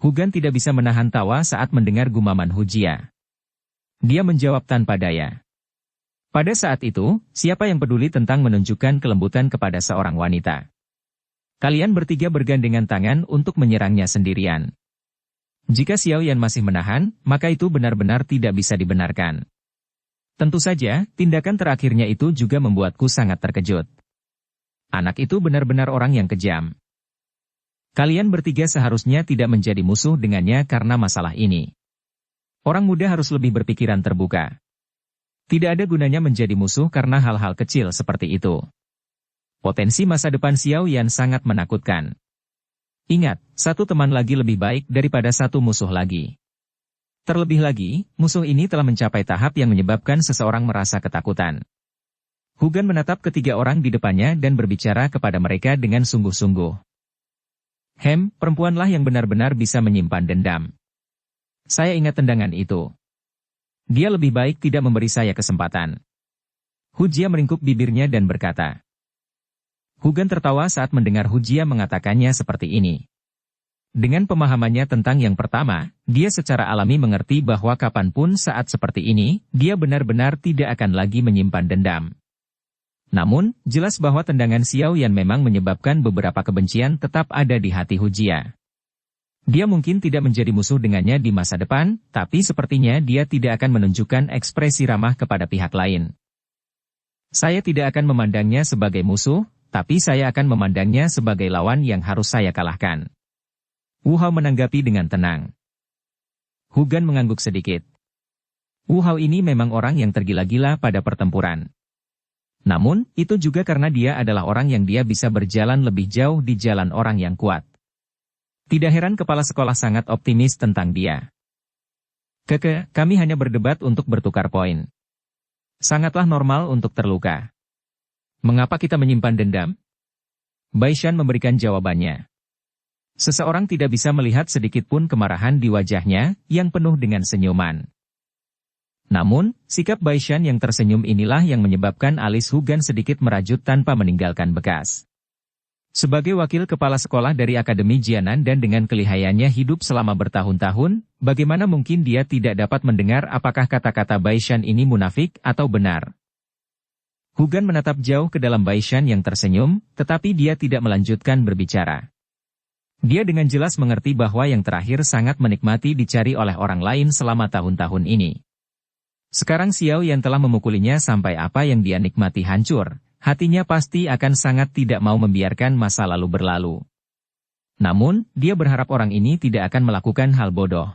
Hugan tidak bisa menahan tawa saat mendengar gumaman Hujia. Dia menjawab tanpa daya. Pada saat itu, siapa yang peduli tentang menunjukkan kelembutan kepada seorang wanita? Kalian bertiga bergandengan tangan untuk menyerangnya sendirian. Jika Xiao Yan masih menahan, maka itu benar-benar tidak bisa dibenarkan. Tentu saja, tindakan terakhirnya itu juga membuatku sangat terkejut. Anak itu benar-benar orang yang kejam. Kalian bertiga seharusnya tidak menjadi musuh dengannya karena masalah ini. Orang muda harus lebih berpikiran terbuka. Tidak ada gunanya menjadi musuh karena hal-hal kecil seperti itu. Potensi masa depan Xiao Yan sangat menakutkan. Ingat, satu teman lagi lebih baik daripada satu musuh lagi. Terlebih lagi, musuh ini telah mencapai tahap yang menyebabkan seseorang merasa ketakutan. Hugan menatap ketiga orang di depannya dan berbicara kepada mereka dengan sungguh-sungguh. Perempuanlah yang benar-benar bisa menyimpan dendam. Saya ingat tendangan itu. Dia lebih baik tidak memberi saya kesempatan. Hujia meringkuk bibirnya dan berkata. Hugan tertawa saat mendengar Hujia mengatakannya seperti ini. Dengan pemahamannya tentang yang pertama, dia secara alami mengerti bahwa kapanpun saat seperti ini, dia benar-benar tidak akan lagi menyimpan dendam. Namun, jelas bahwa tendangan Xiao Yan memang menyebabkan beberapa kebencian tetap ada di hati Hujia. Dia mungkin tidak menjadi musuh dengannya di masa depan, tapi sepertinya dia tidak akan menunjukkan ekspresi ramah kepada pihak lain. Saya tidak akan memandangnya sebagai musuh, tapi saya akan memandangnya sebagai lawan yang harus saya kalahkan. Wu Hao menanggapi dengan tenang. Hugan mengangguk sedikit. Wu Hao ini memang orang yang tergila-gila pada pertempuran. Namun, itu juga karena dia adalah orang yang dia bisa berjalan lebih jauh di jalan orang yang kuat. Tidak heran kepala sekolah sangat optimis tentang dia. Kami hanya berdebat untuk bertukar poin. Sangatlah normal untuk terluka. Mengapa kita menyimpan dendam? Baishan memberikan jawabannya. Seseorang tidak bisa melihat sedikit pun kemarahan di wajahnya, yang penuh dengan senyuman. Namun, sikap Baishan yang tersenyum inilah yang menyebabkan alis Hugan sedikit merajut tanpa meninggalkan bekas. Sebagai wakil kepala sekolah dari Akademi Jianan dan dengan kelihayannya hidup selama bertahun-tahun, bagaimana mungkin dia tidak dapat mendengar apakah kata-kata Baishan ini munafik atau benar? Hugan menatap jauh ke dalam Baishan yang tersenyum, tetapi dia tidak melanjutkan berbicara. Dia dengan jelas mengerti bahwa yang terakhir sangat menikmati dicari oleh orang lain selama tahun-tahun ini. Sekarang Xiao Yan telah memukulinya sampai apa yang dia nikmati hancur, hatinya pasti akan sangat tidak mau membiarkan masa lalu berlalu. Namun, dia berharap orang ini tidak akan melakukan hal bodoh.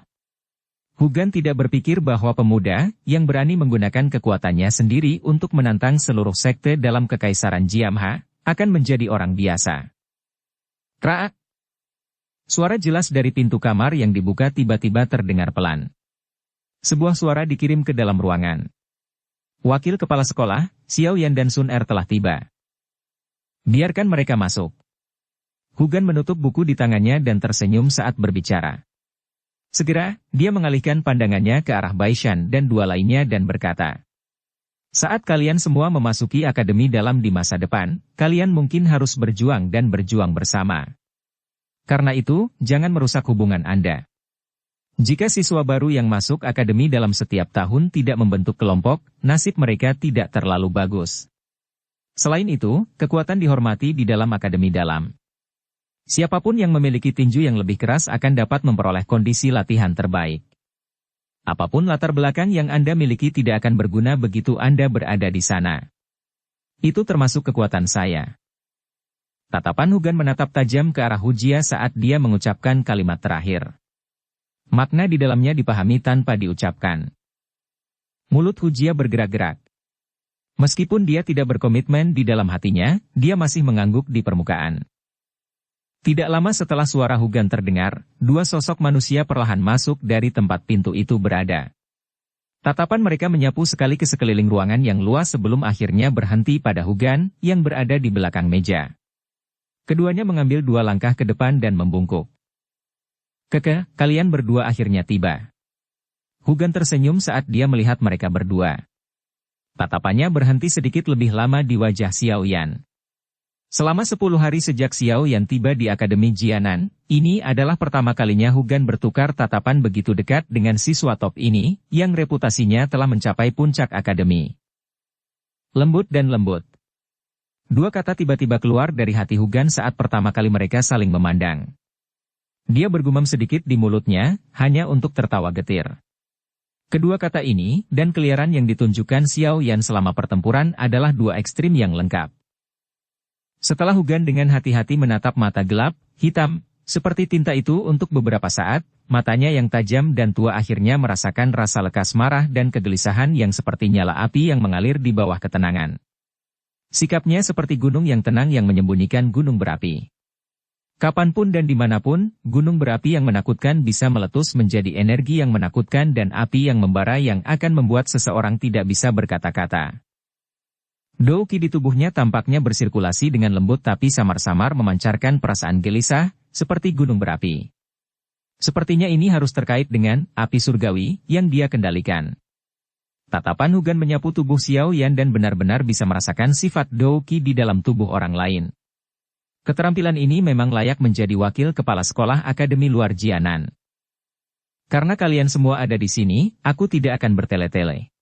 Hugan tidak berpikir bahwa pemuda, yang berani menggunakan kekuatannya sendiri untuk menantang seluruh sekte dalam kekaisaran Jiamha, akan menjadi orang biasa. Kraak! Suara jelas dari pintu kamar yang dibuka tiba-tiba terdengar pelan. Sebuah suara dikirim ke dalam ruangan. Wakil kepala sekolah, Xiao Yan dan Sun Er telah tiba. Biarkan mereka masuk. Hugan menutup buku di tangannya dan tersenyum saat berbicara. Segera, dia mengalihkan pandangannya ke arah Baishan dan dua lainnya dan berkata. Saat kalian semua memasuki akademi dalam di masa depan, kalian mungkin harus berjuang dan berjuang bersama. Karena itu, jangan merusak hubungan Anda. Jika siswa baru yang masuk akademi dalam setiap tahun tidak membentuk kelompok, nasib mereka tidak terlalu bagus. Selain itu, kekuatan dihormati di dalam akademi dalam. Siapapun yang memiliki tinju yang lebih keras akan dapat memperoleh kondisi latihan terbaik. Apapun latar belakang yang Anda miliki tidak akan berguna begitu Anda berada di sana. Itu termasuk kekuatan saya. Tatapan Hugan menatap tajam ke arah Hujia saat dia mengucapkan kalimat terakhir. Makna di dalamnya dipahami tanpa diucapkan. Mulut Hujia bergerak-gerak. Meskipun dia tidak berkomitmen di dalam hatinya, dia masih mengangguk di permukaan. Tidak lama setelah suara Hugan terdengar, dua sosok manusia perlahan masuk dari tempat pintu itu berada. Tatapan mereka menyapu sekali ke sekeliling ruangan yang luas sebelum akhirnya berhenti pada Hugan yang berada di belakang meja. Keduanya mengambil dua langkah ke depan dan membungkuk. Kalian berdua akhirnya tiba. Hugan tersenyum saat dia melihat mereka berdua. Tatapannya berhenti sedikit lebih lama di wajah Xiao Yan. Selama 10 hari sejak Xiao Yan tiba di Akademi Jianan, ini adalah pertama kalinya Hugan bertukar tatapan begitu dekat dengan siswa top ini, yang reputasinya telah mencapai puncak akademi. Lembut dan lembut. Dua kata tiba-tiba keluar dari hati Hugan saat pertama kali mereka saling memandang. Dia bergumam sedikit di mulutnya, hanya untuk tertawa getir. Kedua kata ini, dan keliaran yang ditunjukkan Xiao Yan selama pertempuran adalah dua ekstrim yang lengkap. Setelah Hugan dengan hati-hati menatap mata gelap, hitam, seperti tinta itu untuk beberapa saat, matanya yang tajam dan tua akhirnya merasakan rasa lekas marah dan kegelisahan yang seperti nyala api yang mengalir di bawah ketenangan. Sikapnya seperti gunung yang tenang yang menyembunyikan gunung berapi. Kapanpun dan dimanapun, gunung berapi yang menakutkan bisa meletus menjadi energi yang menakutkan dan api yang membara yang akan membuat seseorang tidak bisa berkata-kata. Dou Qi di tubuhnya tampaknya bersirkulasi dengan lembut tapi samar-samar memancarkan perasaan gelisah, seperti gunung berapi. Sepertinya ini harus terkait dengan api surgawi yang dia kendalikan. Tatapan Hugan menyapu tubuh Xiao Yan dan benar-benar bisa merasakan sifat Dou Qi di dalam tubuh orang lain. Keterampilan ini memang layak menjadi wakil kepala sekolah Akademi Luar Jianan. Karena kalian semua ada di sini, aku tidak akan bertele-tele.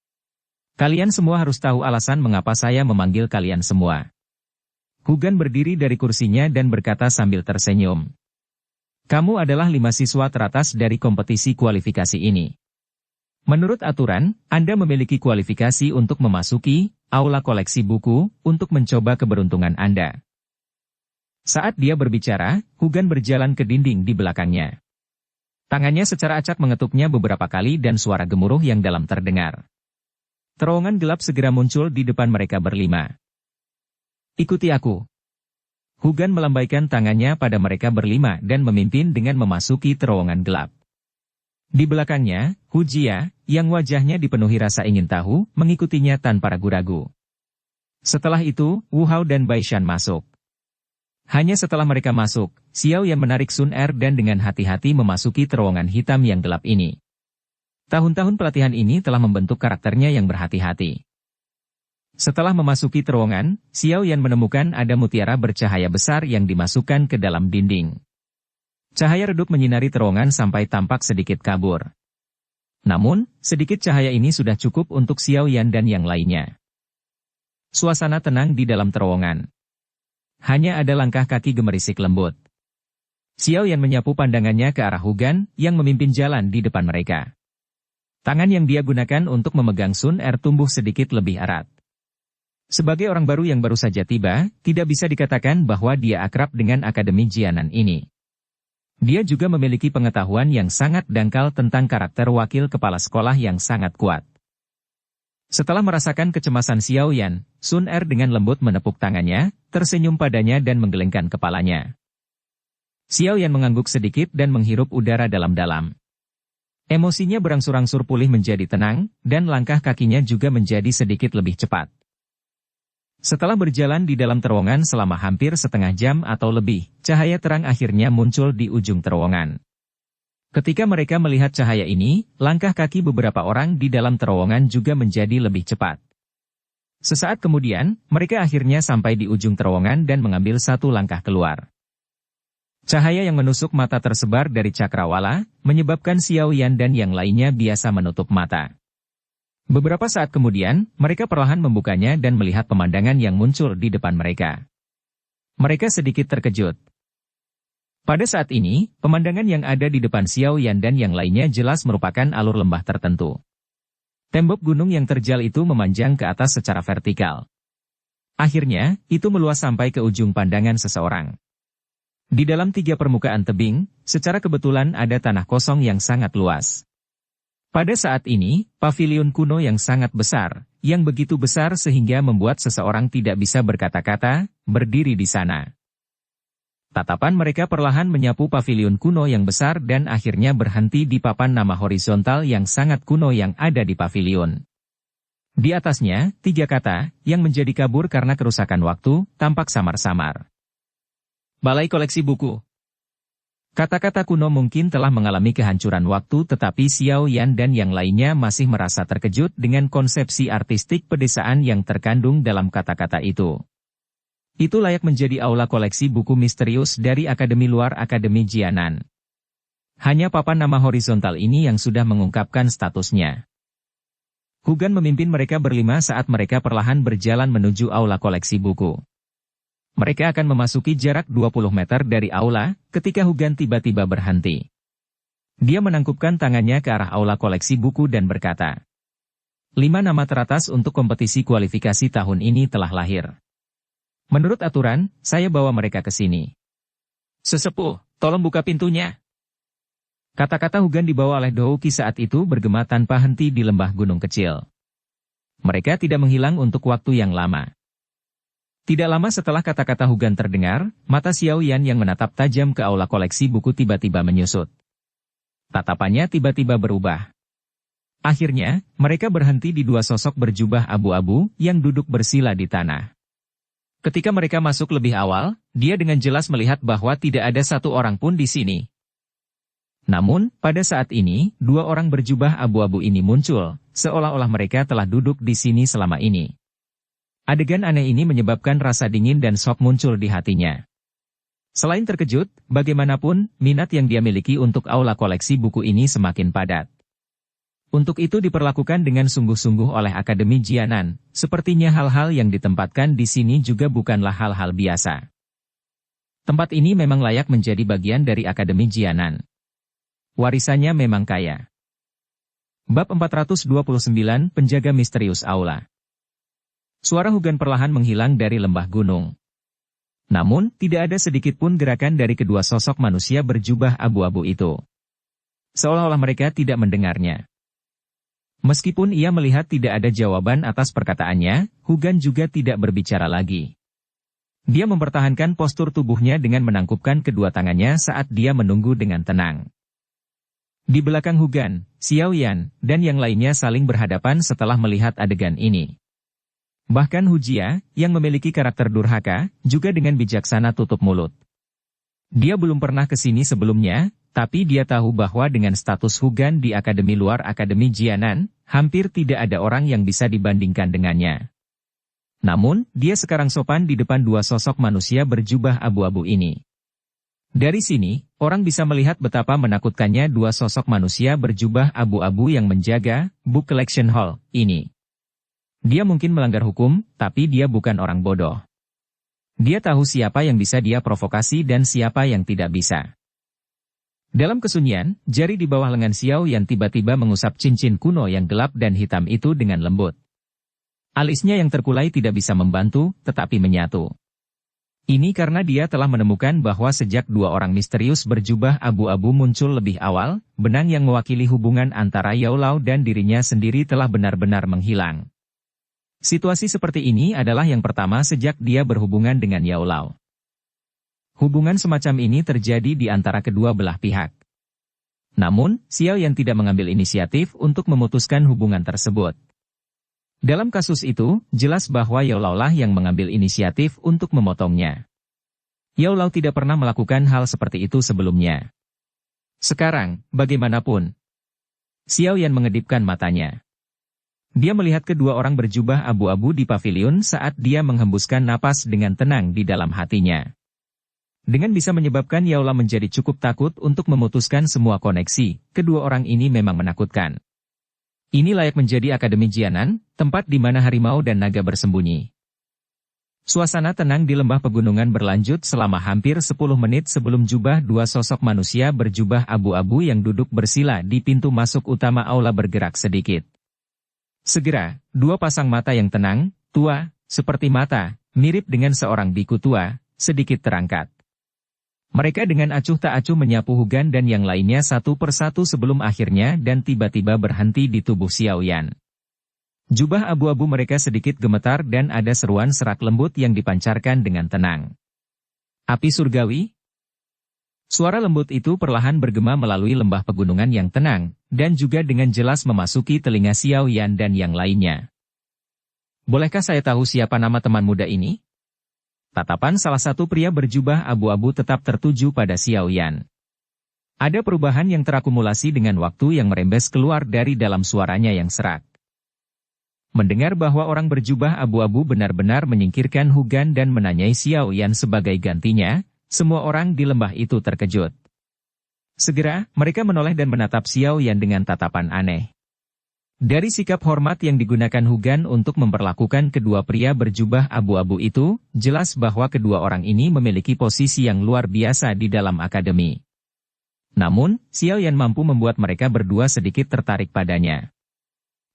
Kalian semua harus tahu alasan mengapa saya memanggil kalian semua. Hugan berdiri dari kursinya dan berkata sambil tersenyum. Kamu adalah 5 siswa teratas dari kompetisi kualifikasi ini. Menurut aturan, Anda memiliki kualifikasi untuk memasuki aula koleksi buku untuk mencoba keberuntungan Anda. Saat dia berbicara, Hugan berjalan ke dinding di belakangnya. Tangannya secara acak mengetuknya beberapa kali dan suara gemuruh yang dalam terdengar. Terowongan gelap segera muncul di depan mereka berlima. Ikuti aku. Hugan melambaikan tangannya pada mereka berlima dan memimpin dengan memasuki terowongan gelap. Di belakangnya, Hu Jia, yang wajahnya dipenuhi rasa ingin tahu, mengikutinya tanpa ragu-ragu. Setelah itu, Wu Hao dan Bai Shan masuk. Hanya setelah mereka masuk, Xiao Yan menarik Sun Er dan dengan hati-hati memasuki terowongan hitam yang gelap ini. Tahun-tahun pelatihan ini telah membentuk karakternya yang berhati-hati. Setelah memasuki terowongan, Xiao Yan menemukan ada mutiara bercahaya besar yang dimasukkan ke dalam dinding. Cahaya redup menyinari terowongan sampai tampak sedikit kabur. Namun, sedikit cahaya ini sudah cukup untuk Xiao Yan dan yang lainnya. Suasana tenang di dalam terowongan. Hanya ada langkah kaki gemerisik lembut. Xiao Yan menyapu pandangannya ke arah Hugan, yang memimpin jalan di depan mereka. Tangan yang dia gunakan untuk memegang Sun Er tumbuh sedikit lebih erat. Sebagai orang baru yang baru saja tiba, tidak bisa dikatakan bahwa dia akrab dengan Akademi Jianan ini. Dia juga memiliki pengetahuan yang sangat dangkal tentang karakter wakil kepala sekolah yang sangat kuat. Setelah merasakan kecemasan Xiao Yan, Sun Er dengan lembut menepuk tangannya, tersenyum padanya dan menggelengkan kepalanya. Xiao Yan mengangguk sedikit dan menghirup udara dalam-dalam. Emosinya berangsur-angsur pulih menjadi tenang, dan langkah kakinya juga menjadi sedikit lebih cepat. Setelah berjalan di dalam terowongan selama hampir setengah jam atau lebih, cahaya terang akhirnya muncul di ujung terowongan. Ketika mereka melihat cahaya ini, langkah kaki beberapa orang di dalam terowongan juga menjadi lebih cepat. Sesaat kemudian, mereka akhirnya sampai di ujung terowongan dan mengambil satu langkah keluar. Cahaya yang menusuk mata tersebar dari cakrawala, menyebabkan Xiao Yan dan yang lainnya biasa menutup mata. Beberapa saat kemudian, mereka perlahan membukanya dan melihat pemandangan yang muncul di depan mereka. Mereka sedikit terkejut. Pada saat ini, pemandangan yang ada di depan Xiao Yan dan yang lainnya jelas merupakan alur lembah tertentu. Tembok gunung yang terjal itu memanjang ke atas secara vertikal. Akhirnya, itu meluas sampai ke ujung pandangan seseorang. Di dalam 3 permukaan tebing, secara kebetulan ada tanah kosong yang sangat luas. Pada saat ini, pavilion kuno yang sangat besar, yang begitu besar sehingga membuat seseorang tidak bisa berkata-kata, berdiri di sana. Tatapan mereka perlahan menyapu pavilion kuno yang besar dan akhirnya berhenti di papan nama horizontal yang sangat kuno yang ada di pavilion. Di atasnya, 3 kata, yang menjadi kabur karena kerusakan waktu, tampak samar-samar. Balai Koleksi Buku. Kata-kata kuno mungkin telah mengalami kehancuran waktu, tetapi Xiao Yan dan yang lainnya masih merasa terkejut dengan konsepsi artistik pedesaan yang terkandung dalam kata-kata itu. Itu layak menjadi aula koleksi buku misterius dari Akademi Luar Akademi Jianan. Hanya papan nama horizontal ini yang sudah mengungkapkan statusnya. Hugan memimpin mereka berlima saat mereka perlahan berjalan menuju aula koleksi buku. Mereka akan memasuki jarak 20 meter dari aula, ketika Hugan tiba-tiba berhenti. Dia menangkupkan tangannya ke arah aula koleksi buku dan berkata, 5 nama teratas untuk kompetisi kualifikasi tahun ini telah lahir. Menurut aturan, saya bawa mereka ke sini. Sesepuh, tolong buka pintunya. Kata-kata Hugan dibawa oleh Douki saat itu bergema tanpa henti di lembah gunung kecil. Mereka tidak menghilang untuk waktu yang lama. Tidak lama setelah kata-kata Hugan terdengar, mata Xiao Yan yang menatap tajam ke aula koleksi buku tiba-tiba menyusut. Tatapannya tiba-tiba berubah. Akhirnya, mereka berhenti di 2 sosok berjubah abu-abu yang duduk bersila di tanah. Ketika mereka masuk lebih awal, dia dengan jelas melihat bahwa tidak ada satu orang pun di sini. Namun, pada saat ini, 2 orang berjubah abu-abu ini muncul, seolah-olah mereka telah duduk di sini selama ini. Adegan aneh ini menyebabkan rasa dingin dan shock muncul di hatinya. Selain terkejut, bagaimanapun, minat yang dia miliki untuk aula koleksi buku ini semakin padat. Untuk itu diperlakukan dengan sungguh-sungguh oleh Akademi Jianan, sepertinya hal-hal yang ditempatkan di sini juga bukanlah hal-hal biasa. Tempat ini memang layak menjadi bagian dari Akademi Jianan. Warisannya memang kaya. Bab 429, Penjaga Misterius Aula. Suara Hugan perlahan menghilang dari lembah gunung. Namun, tidak ada sedikit pun gerakan dari kedua sosok manusia berjubah abu-abu itu. Seolah-olah mereka tidak mendengarnya. Meskipun ia melihat tidak ada jawaban atas perkataannya, Hugan juga tidak berbicara lagi. Dia mempertahankan postur tubuhnya dengan menangkupkan kedua tangannya saat dia menunggu dengan tenang. Di belakang Hugan, Xiao Yan, dan yang lainnya saling berhadapan setelah melihat adegan ini. Bahkan Hujia, yang memiliki karakter durhaka, juga dengan bijaksana tutup mulut. Dia belum pernah ke sini sebelumnya, tapi dia tahu bahwa dengan status Hugan di Akademi Luar Akademi Jianan, hampir tidak ada orang yang bisa dibandingkan dengannya. Namun, dia sekarang sopan di depan 2 sosok manusia berjubah abu-abu ini. Dari sini, orang bisa melihat betapa menakutkannya 2 sosok manusia berjubah abu-abu yang menjaga Book Collection Hall ini. Dia mungkin melanggar hukum, tapi dia bukan orang bodoh. Dia tahu siapa yang bisa dia provokasi dan siapa yang tidak bisa. Dalam kesunyian, jari di bawah lengan Xiao Yan tiba-tiba mengusap cincin kuno yang gelap dan hitam itu dengan lembut. Alisnya yang terkulai tidak bisa membantu, tetapi menyatu. Ini karena dia telah menemukan bahwa sejak 2 orang misterius berjubah abu-abu muncul lebih awal, benang yang mewakili hubungan antara Yao Lao dan dirinya sendiri telah benar-benar menghilang. Situasi seperti ini adalah yang pertama sejak dia berhubungan dengan Yao Lao. Hubungan semacam ini terjadi di antara kedua belah pihak. Namun, Xiao Yan tidak mengambil inisiatif untuk memutuskan hubungan tersebut. Dalam kasus itu, jelas bahwa Yao Lao lah yang mengambil inisiatif untuk memotongnya. Yao Lao tidak pernah melakukan hal seperti itu sebelumnya. Sekarang, bagaimanapun, Xiao Yan mengedipkan matanya. Dia melihat kedua orang berjubah abu-abu di pavilion saat dia menghembuskan napas dengan tenang di dalam hatinya. Dengan bisa menyebabkan Yao Lao menjadi cukup takut untuk memutuskan semua koneksi, kedua orang ini memang menakutkan. Ini layak menjadi Akademi Jianan, tempat di mana harimau dan naga bersembunyi. Suasana tenang di lembah pegunungan berlanjut selama hampir 10 menit sebelum jubah 2 sosok manusia berjubah abu-abu yang duduk bersila di pintu masuk utama aula bergerak sedikit. Segera, 2 pasang mata yang tenang, tua, seperti mata, mirip dengan seorang biku tua, sedikit terangkat. Mereka dengan acuh tak acuh menyapu Hugan dan yang lainnya satu persatu sebelum akhirnya dan tiba-tiba berhenti di tubuh Xiao Yan. Jubah abu-abu mereka sedikit gemetar dan ada seruan serak lembut yang dipancarkan dengan tenang. Api surgawi? Suara lembut itu perlahan bergema melalui lembah pegunungan yang tenang, dan juga dengan jelas memasuki telinga Xiao Yan dan yang lainnya. Bolehkah saya tahu siapa nama teman muda ini? Tatapan salah satu pria berjubah abu-abu tetap tertuju pada Xiao Yan. Ada perubahan yang terakumulasi dengan waktu yang merembes keluar dari dalam suaranya yang serak. Mendengar bahwa orang berjubah abu-abu benar-benar menyingkirkan Hugan dan menanyai Xiao Yan sebagai gantinya, semua orang di lembah itu terkejut. Segera, mereka menoleh dan menatap Xiao Yan dengan tatapan aneh. Dari sikap hormat yang digunakan Hugan untuk memperlakukan kedua pria berjubah abu-abu itu, jelas bahwa kedua orang ini memiliki posisi yang luar biasa di dalam akademi. Namun, Xiao Yan mampu membuat mereka berdua sedikit tertarik padanya.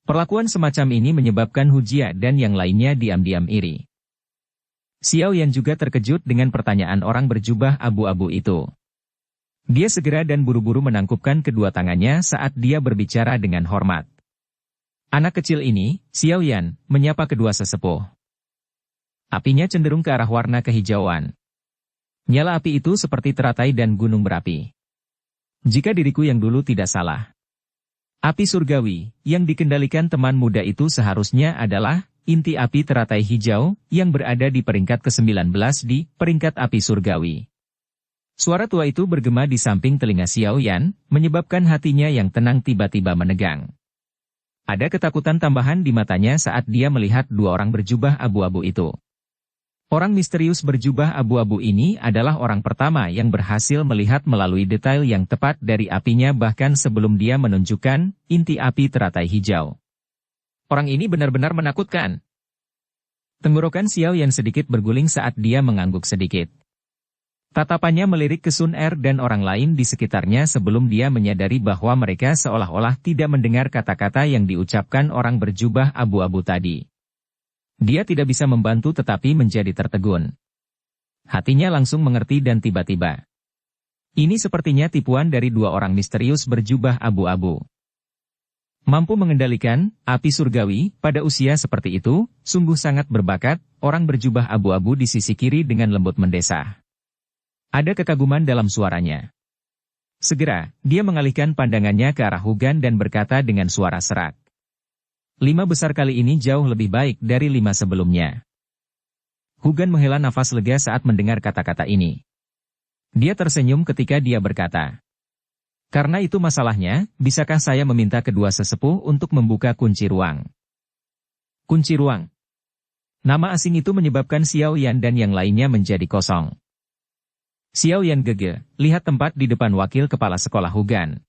Perlakuan semacam ini menyebabkan Hujia dan yang lainnya diam-diam iri. Xiao Yan juga terkejut dengan pertanyaan orang berjubah abu-abu itu. Dia segera dan buru-buru menangkupkan kedua tangannya saat dia berbicara dengan hormat. Anak kecil ini, Xiao Yan, menyapa kedua sesepuh. Apinya cenderung ke arah warna kehijauan. Nyala api itu seperti teratai dan gunung berapi. Jika diriku yang dulu tidak salah. Api surgawi, yang dikendalikan teman muda itu seharusnya adalah inti api teratai hijau, yang berada di peringkat ke-19 di peringkat api surgawi. Suara tua itu bergema di samping telinga Xiao Yan, menyebabkan hatinya yang tenang tiba-tiba menegang. Ada ketakutan tambahan di matanya saat dia melihat dua orang berjubah abu-abu itu. Orang misterius berjubah abu-abu ini adalah orang pertama yang berhasil melihat melalui detail yang tepat dari apinya bahkan sebelum dia menunjukkan inti api teratai hijau. Orang ini benar-benar menakutkan. Tenggorokan Xiao Yan sedikit berguling saat dia mengangguk sedikit. Tatapannya melirik ke Sun Er dan orang lain di sekitarnya sebelum dia menyadari bahwa mereka seolah-olah tidak mendengar kata-kata yang diucapkan orang berjubah abu-abu tadi. Dia tidak bisa membantu tetapi menjadi tertegun. Hatinya langsung mengerti dan tiba-tiba. Ini sepertinya tipuan dari dua orang misterius berjubah abu-abu. Mampu mengendalikan api surgawi pada usia seperti itu, sungguh sangat berbakat, orang berjubah abu-abu di sisi kiri dengan lembut mendesah. Ada kekaguman dalam suaranya. Segera, dia mengalihkan pandangannya ke arah Hugan dan berkata dengan suara serak. 5 besar kali ini jauh lebih baik dari 5 sebelumnya. Hugan menghela nafas lega saat mendengar kata-kata ini. Dia tersenyum ketika dia berkata. Karena itu masalahnya, bisakah saya meminta kedua sesepuh untuk membuka kunci ruang? Kunci ruang. Nama asing itu menyebabkan Xiao Yan dan yang lainnya menjadi kosong. Xiao Yan gege, lihat tempat di depan wakil kepala sekolah Hugan.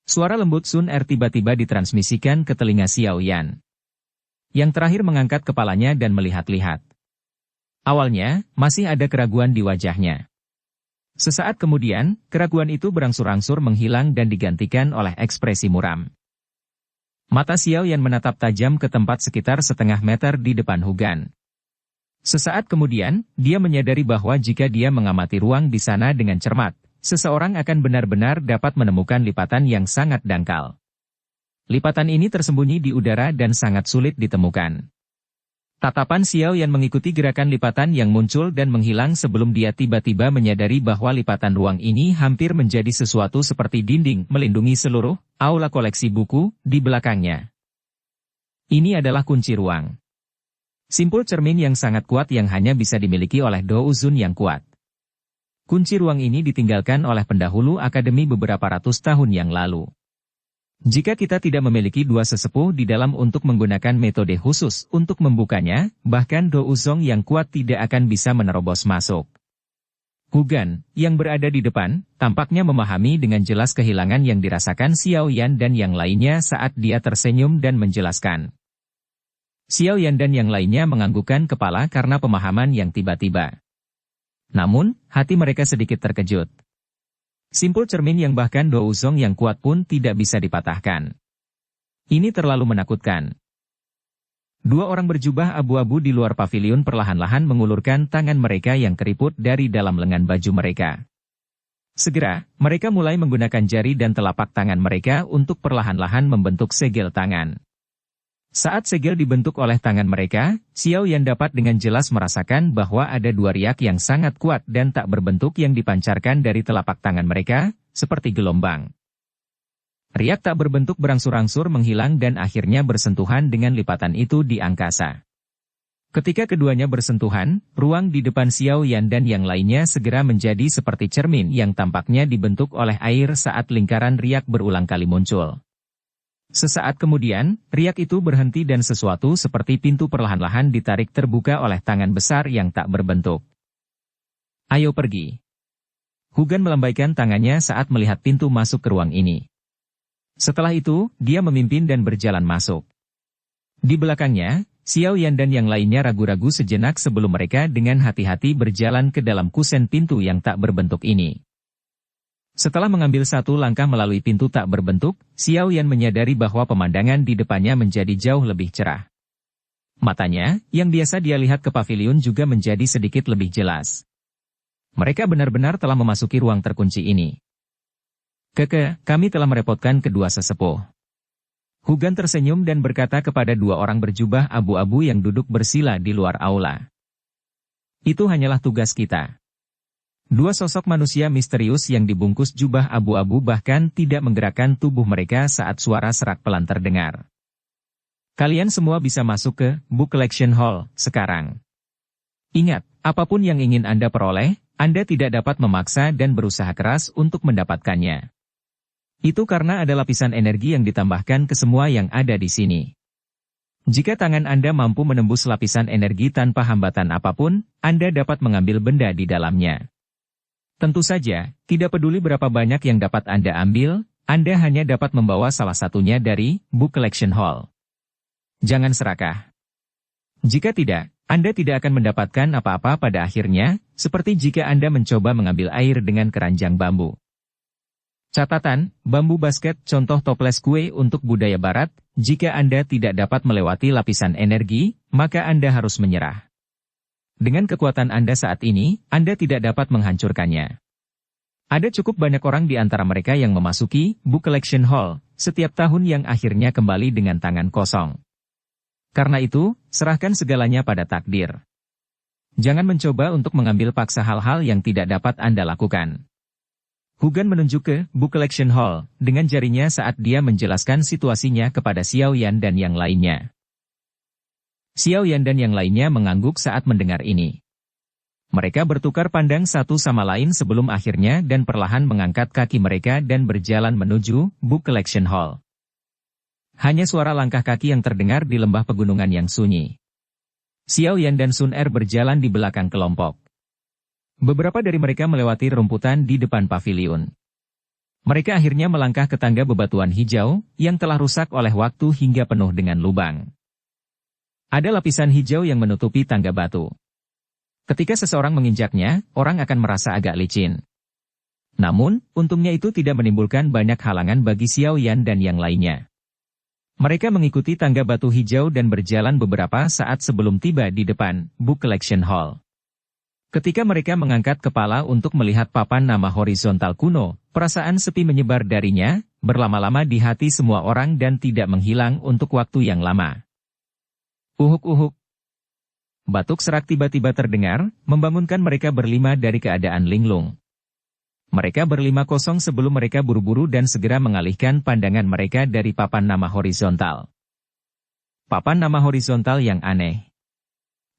Suara lembut Sun Er tiba-tiba ditransmisikan ke telinga Xiao Yan. Yang terakhir mengangkat kepalanya dan melihat-lihat. Awalnya, masih ada keraguan di wajahnya. Sesaat kemudian, keraguan itu berangsur-angsur menghilang dan digantikan oleh ekspresi muram. Mata Xiao Yan menatap tajam ke tempat sekitar setengah meter di depan Hugan. Sesaat kemudian, dia menyadari bahwa jika dia mengamati ruang di sana dengan cermat, seseorang akan benar-benar dapat menemukan lipatan yang sangat dangkal. Lipatan ini tersembunyi di udara dan sangat sulit ditemukan. Tatapan Xiao Yan mengikuti gerakan lipatan yang muncul dan menghilang sebelum dia tiba-tiba menyadari bahwa lipatan ruang ini hampir menjadi sesuatu seperti dinding melindungi seluruh aula koleksi buku di belakangnya. Ini adalah kunci ruang. Simpul cermin yang sangat kuat yang hanya bisa dimiliki oleh Do Uzun yang kuat. Kunci ruang ini ditinggalkan oleh pendahulu akademi beberapa ratus tahun yang lalu. Jika kita tidak memiliki dua sesepuh di dalam untuk menggunakan metode khusus untuk membukanya, bahkan Do Uzong yang kuat tidak akan bisa menerobos masuk. Hugan, yang berada di depan, tampaknya memahami dengan jelas kehilangan yang dirasakan Xiao Yan dan yang lainnya saat dia tersenyum dan menjelaskan. Xiao Yan dan yang lainnya menganggukkan kepala karena pemahaman yang tiba-tiba. Namun, hati mereka sedikit terkejut. Simpul cermin yang bahkan Do Uzong yang kuat pun tidak bisa dipatahkan. Ini terlalu menakutkan. Dua orang berjubah abu-abu di luar paviliun perlahan-lahan mengulurkan tangan mereka yang keriput dari dalam lengan baju mereka. Segera, mereka mulai menggunakan jari dan telapak tangan mereka untuk perlahan-lahan membentuk segel tangan. Saat segel dibentuk oleh tangan mereka, Xiao Yan dapat dengan jelas merasakan bahwa ada dua riak yang sangat kuat dan tak berbentuk yang dipancarkan dari telapak tangan mereka, seperti gelombang. Riak tak berbentuk berangsur-angsur menghilang dan akhirnya bersentuhan dengan lipatan itu di angkasa. Ketika keduanya bersentuhan, ruang di depan Xiao Yan dan yang lainnya segera menjadi seperti cermin yang tampaknya dibentuk oleh air saat lingkaran riak berulang kali muncul. Sesaat kemudian, riak itu berhenti dan sesuatu seperti pintu perlahan-lahan ditarik terbuka oleh tangan besar yang tak berbentuk. Ayo pergi. Hugan melambaikan tangannya saat melihat pintu masuk ke ruang ini. Setelah itu, dia memimpin dan berjalan masuk. Di belakangnya, Xiao Yan dan yang lainnya ragu-ragu sejenak sebelum mereka dengan hati-hati berjalan ke dalam kusen pintu yang tak berbentuk ini. Setelah mengambil satu langkah melalui pintu tak berbentuk, Xiao Yan menyadari bahwa pemandangan di depannya menjadi jauh lebih cerah. Matanya, yang biasa dia lihat ke pavilion juga menjadi sedikit lebih jelas. Mereka benar-benar telah memasuki ruang terkunci ini. Kami telah merepotkan kedua sesepuh. Hugan tersenyum dan berkata kepada dua orang berjubah abu-abu yang duduk bersila di luar aula. Itu hanyalah tugas kita. Dua sosok manusia misterius yang dibungkus jubah abu-abu bahkan tidak menggerakkan tubuh mereka saat suara serak pelan terdengar. Kalian semua bisa masuk ke Book Collection Hall sekarang. Ingat, apapun yang ingin Anda peroleh, Anda tidak dapat memaksa dan berusaha keras untuk mendapatkannya. Itu karena ada lapisan energi yang ditambahkan ke semua yang ada di sini. Jika tangan Anda mampu menembus lapisan energi tanpa hambatan apapun, Anda dapat mengambil benda di dalamnya. Tentu saja, tidak peduli berapa banyak yang dapat Anda ambil, Anda hanya dapat membawa salah satunya dari Book Collection Hall. Jangan serakah. Jika tidak, Anda tidak akan mendapatkan apa-apa pada akhirnya, seperti jika Anda mencoba mengambil air dengan keranjang bambu. Catatan, bambu basket contoh toples kue untuk budaya barat, jika Anda tidak dapat melewati lapisan energi, maka Anda harus menyerah. Dengan kekuatan Anda saat ini, Anda tidak dapat menghancurkannya. Ada cukup banyak orang di antara mereka yang memasuki Book Collection Hall setiap tahun yang akhirnya kembali dengan tangan kosong. Karena itu, serahkan segalanya pada takdir. Jangan mencoba untuk mengambil paksa hal-hal yang tidak dapat Anda lakukan. Hugan menunjuk ke Book Collection Hall dengan jarinya saat dia menjelaskan situasinya kepada Xiao Yan dan yang lainnya. Xiao Yan dan yang lainnya mengangguk saat mendengar ini. Mereka bertukar pandang satu sama lain sebelum akhirnya dan perlahan mengangkat kaki mereka dan berjalan menuju Book Collection Hall. Hanya suara langkah kaki yang terdengar di lembah pegunungan yang sunyi. Xiao Yan dan Sun Er berjalan di belakang kelompok. Beberapa dari mereka melewati rumputan di depan pavilion. Mereka akhirnya melangkah ke tangga bebatuan hijau, yang telah rusak oleh waktu hingga penuh dengan lubang. Ada lapisan hijau yang menutupi tangga batu. Ketika seseorang menginjaknya, orang akan merasa agak licin. Namun, untungnya itu tidak menimbulkan banyak halangan bagi Xiao Yan dan yang lainnya. Mereka mengikuti tangga batu hijau dan berjalan beberapa saat sebelum tiba di depan Book Collection Hall. Ketika mereka mengangkat kepala untuk melihat papan nama horizontal kuno, perasaan sepi menyebar darinya, berlama-lama di hati semua orang dan tidak menghilang untuk waktu yang lama. Uhuk-uhuk. Batuk serak tiba-tiba terdengar, membangunkan mereka berlima dari keadaan linglung. Mereka berlima kosong sebelum mereka buru-buru dan segera mengalihkan pandangan mereka dari papan nama horizontal. Papan nama horizontal yang aneh.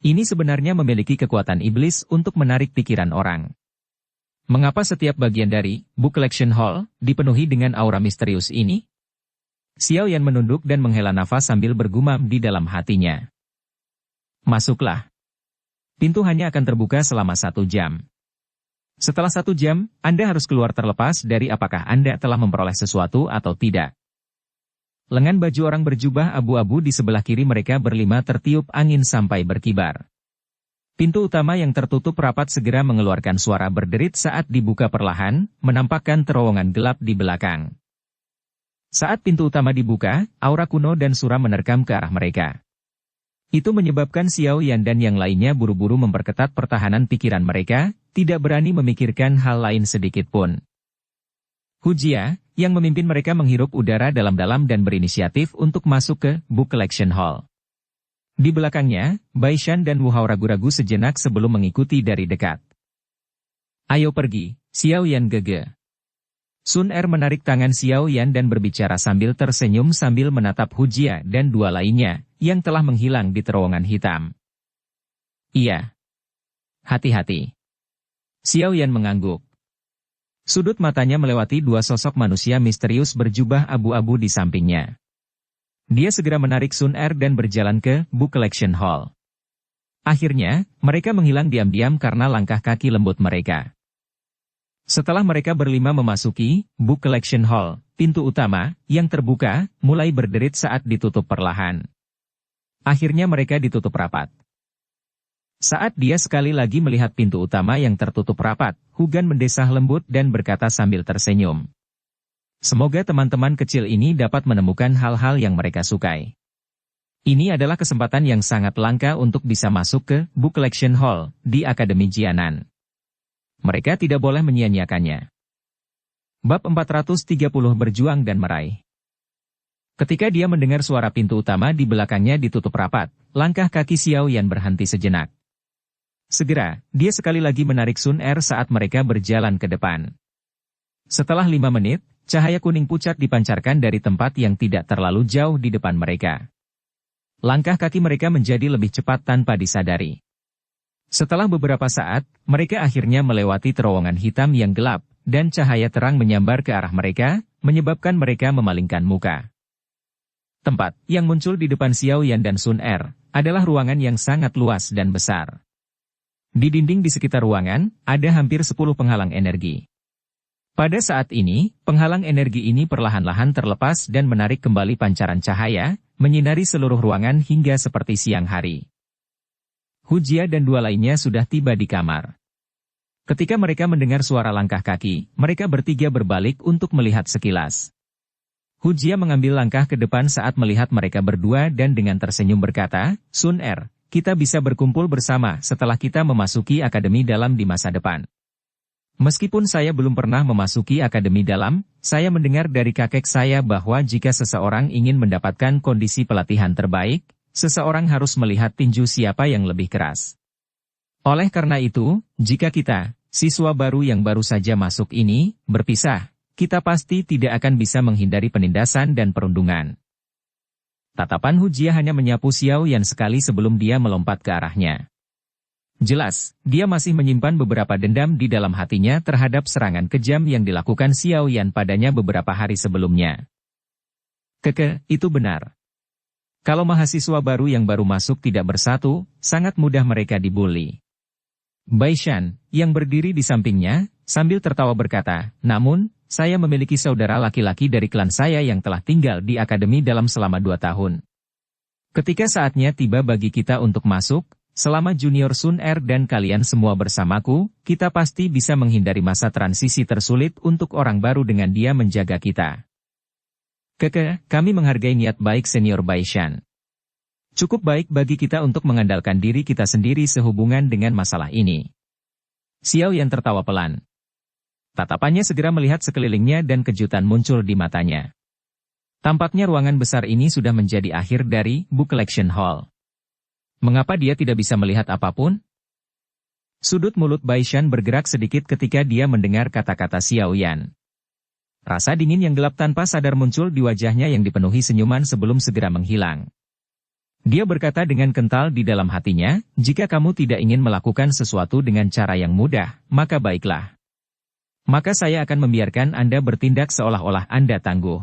Ini sebenarnya memiliki kekuatan iblis untuk menarik pikiran orang. Mengapa setiap bagian dari Book Collection Hall dipenuhi dengan aura misterius ini? Xiao Yan menunduk dan menghela nafas sambil bergumam di dalam hatinya. Masuklah. Pintu hanya akan terbuka selama 1 jam. Setelah 1 jam, Anda harus keluar terlepas dari apakah Anda telah memperoleh sesuatu atau tidak. Lengan baju orang berjubah abu-abu di sebelah kiri mereka berlima tertiup angin sampai berkibar. Pintu utama yang tertutup rapat segera mengeluarkan suara berderit saat dibuka perlahan, menampakkan terowongan gelap di belakang. Saat pintu utama dibuka, aura kuno dan suram menerkam ke arah mereka. Itu menyebabkan Xiao Yan dan yang lainnya buru-buru memperketat pertahanan pikiran mereka, tidak berani memikirkan hal lain sedikit pun. Hu Jia, yang memimpin mereka menghirup udara dalam-dalam dan berinisiatif untuk masuk ke Book Collection Hall. Di belakangnya, Bai Shan dan Wu Hao ragu-ragu sejenak sebelum mengikuti dari dekat. Ayo pergi, Xiao Yan gege. Sun Er menarik tangan Xiao Yan dan berbicara sambil tersenyum sambil menatap Hu Jia dan 2 lainnya, yang telah menghilang di terowongan hitam. Iya. Hati-hati. Xiao Yan mengangguk. Sudut matanya melewati dua sosok manusia misterius berjubah abu-abu di sampingnya. Dia segera menarik Sun Er dan berjalan ke Book Collection Hall. Akhirnya, mereka menghilang diam-diam karena langkah kaki lembut mereka. Setelah mereka berlima memasuki Book Collection Hall, pintu utama, yang terbuka, mulai berderit saat ditutup perlahan. Akhirnya mereka ditutup rapat. Saat dia sekali lagi melihat pintu utama yang tertutup rapat, Hugan mendesah lembut dan berkata sambil tersenyum. Semoga teman-teman kecil ini dapat menemukan hal-hal yang mereka sukai. Ini adalah kesempatan yang sangat langka untuk bisa masuk ke Book Collection Hall di Akademi Jianan. Mereka tidak boleh menyia-nyiakannya. Bab 430 Berjuang dan Meraih. Ketika dia mendengar suara pintu utama di belakangnya ditutup rapat, langkah kaki Xiao Yan berhenti sejenak. Segera, dia sekali lagi menarik Sun Er saat mereka berjalan ke depan. Setelah 5 menit, cahaya kuning pucat dipancarkan dari tempat yang tidak terlalu jauh di depan mereka. Langkah kaki mereka menjadi lebih cepat tanpa disadari. Setelah beberapa saat, mereka akhirnya melewati terowongan hitam yang gelap, dan cahaya terang menyambar ke arah mereka, menyebabkan mereka memalingkan muka. Tempat yang muncul di depan Xiao Yan dan Sun Er adalah ruangan yang sangat luas dan besar. Di dinding di sekitar ruangan, ada hampir 10 penghalang energi. Pada saat ini, penghalang energi ini perlahan-lahan terlepas dan menarik kembali pancaran cahaya, menyinari seluruh ruangan hingga seperti siang hari. Hu Jia dan dua lainnya sudah tiba di kamar. Ketika mereka mendengar suara langkah kaki, mereka bertiga berbalik untuk melihat sekilas. Hu Jia mengambil langkah ke depan saat melihat mereka berdua dan dengan tersenyum berkata, Sun Er, kita bisa berkumpul bersama setelah kita memasuki Akademi Dalam di masa depan. Meskipun saya belum pernah memasuki Akademi Dalam, saya mendengar dari kakek saya bahwa jika seseorang ingin mendapatkan kondisi pelatihan terbaik, seseorang harus melihat tinju siapa yang lebih keras. Oleh karena itu, jika kita, siswa baru yang baru saja masuk ini, berpisah, kita pasti tidak akan bisa menghindari penindasan dan perundungan. Tatapan Hu Jia hanya menyapu Xiao Yan sekali sebelum dia melompat ke arahnya. Jelas, dia masih menyimpan beberapa dendam di dalam hatinya terhadap serangan kejam yang dilakukan Xiao Yan padanya beberapa hari sebelumnya. Itu benar. Kalau mahasiswa baru yang baru masuk tidak bersatu, sangat mudah mereka dibully. Bai Shan, yang berdiri di sampingnya, sambil tertawa berkata, namun, saya memiliki saudara laki-laki dari klan saya yang telah tinggal di Akademi Dalam selama 2 tahun. Ketika saatnya tiba bagi kita untuk masuk, selama Junior Sun Er dan kalian semua bersamaku, kita pasti bisa menghindari masa transisi tersulit untuk orang baru dengan dia menjaga kita. Kami menghargai niat baik Senior Bai Shan. Cukup baik bagi kita untuk mengandalkan diri kita sendiri sehubungan dengan masalah ini. Xiao Yan tertawa pelan. Tatapannya segera melihat sekelilingnya dan kejutan muncul di matanya. Tampaknya ruangan besar ini sudah menjadi akhir dari Book Collection Hall. Mengapa dia tidak bisa melihat apapun? Sudut mulut Bai Shan bergerak sedikit ketika dia mendengar kata-kata Xiao Yan. Rasa dingin yang gelap tanpa sadar muncul di wajahnya yang dipenuhi senyuman sebelum segera menghilang. Dia berkata dengan kental di dalam hatinya, jika kamu tidak ingin melakukan sesuatu dengan cara yang mudah, maka baiklah. Maka saya akan membiarkan Anda bertindak seolah-olah Anda tangguh.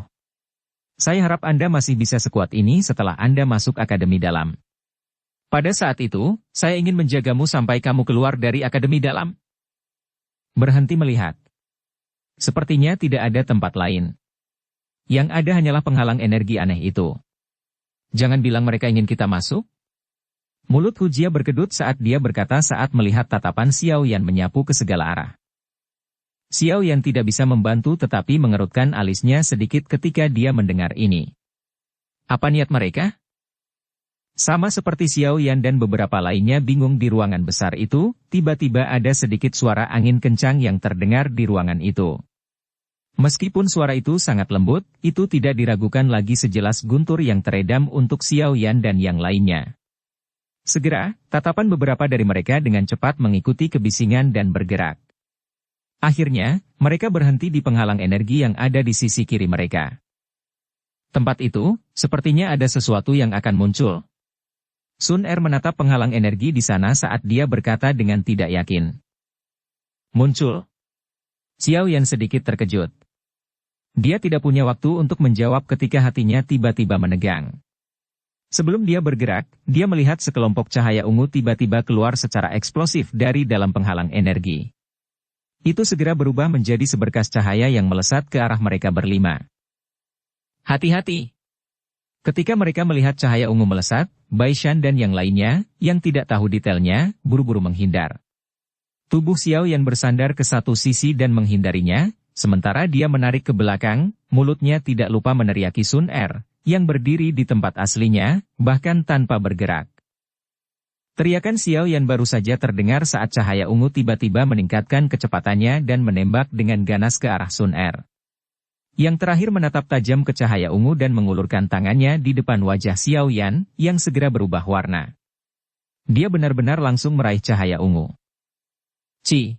Saya harap Anda masih bisa sekuat ini setelah Anda masuk Akademi Dalam. Pada saat itu, saya ingin menjagamu sampai kamu keluar dari Akademi Dalam. Berhenti melihat. Sepertinya tidak ada tempat lain. Yang ada hanyalah penghalang energi aneh itu. Jangan bilang mereka ingin kita masuk. Mulut Hu Jia berkedut saat dia berkata saat melihat tatapan Xiao Yan menyapu ke segala arah. Xiao Yan tidak bisa membantu tetapi mengerutkan alisnya sedikit ketika dia mendengar ini. Apa niat mereka? Sama seperti Xiao Yan dan beberapa lainnya bingung di ruangan besar itu, tiba-tiba ada sedikit suara angin kencang yang terdengar di ruangan itu. Meskipun suara itu sangat lembut, itu tidak diragukan lagi sejelas guntur yang teredam untuk Xiao Yan dan yang lainnya. Segera, tatapan beberapa dari mereka dengan cepat mengikuti kebisingan dan bergerak. Akhirnya, mereka berhenti di penghalang energi yang ada di sisi kiri mereka. Tempat itu, sepertinya ada sesuatu yang akan muncul. Sun Er menatap penghalang energi di sana saat dia berkata dengan tidak yakin. Muncul. Xiao Yan sedikit terkejut. Dia tidak punya waktu untuk menjawab ketika hatinya tiba-tiba menegang. Sebelum dia bergerak, dia melihat sekelompok cahaya ungu tiba-tiba keluar secara eksplosif dari dalam penghalang energi. Itu segera berubah menjadi seberkas cahaya yang melesat ke arah mereka berlima. Hati-hati! Ketika mereka melihat cahaya ungu melesat, Bai Shan dan yang lainnya, yang tidak tahu detailnya, buru-buru menghindar. Tubuh Xiao Yan bersandar ke satu sisi dan menghindarinya, sementara dia menarik ke belakang, mulutnya tidak lupa meneriaki Sun Er, yang berdiri di tempat aslinya, bahkan tanpa bergerak. Teriakan Xiao Yan baru saja terdengar saat cahaya ungu tiba-tiba meningkatkan kecepatannya dan menembak dengan ganas ke arah Sun Er. Yang terakhir menatap tajam ke cahaya ungu dan mengulurkan tangannya di depan wajah Xiao Yan, yang segera berubah warna. Dia benar-benar langsung meraih cahaya ungu. Ci!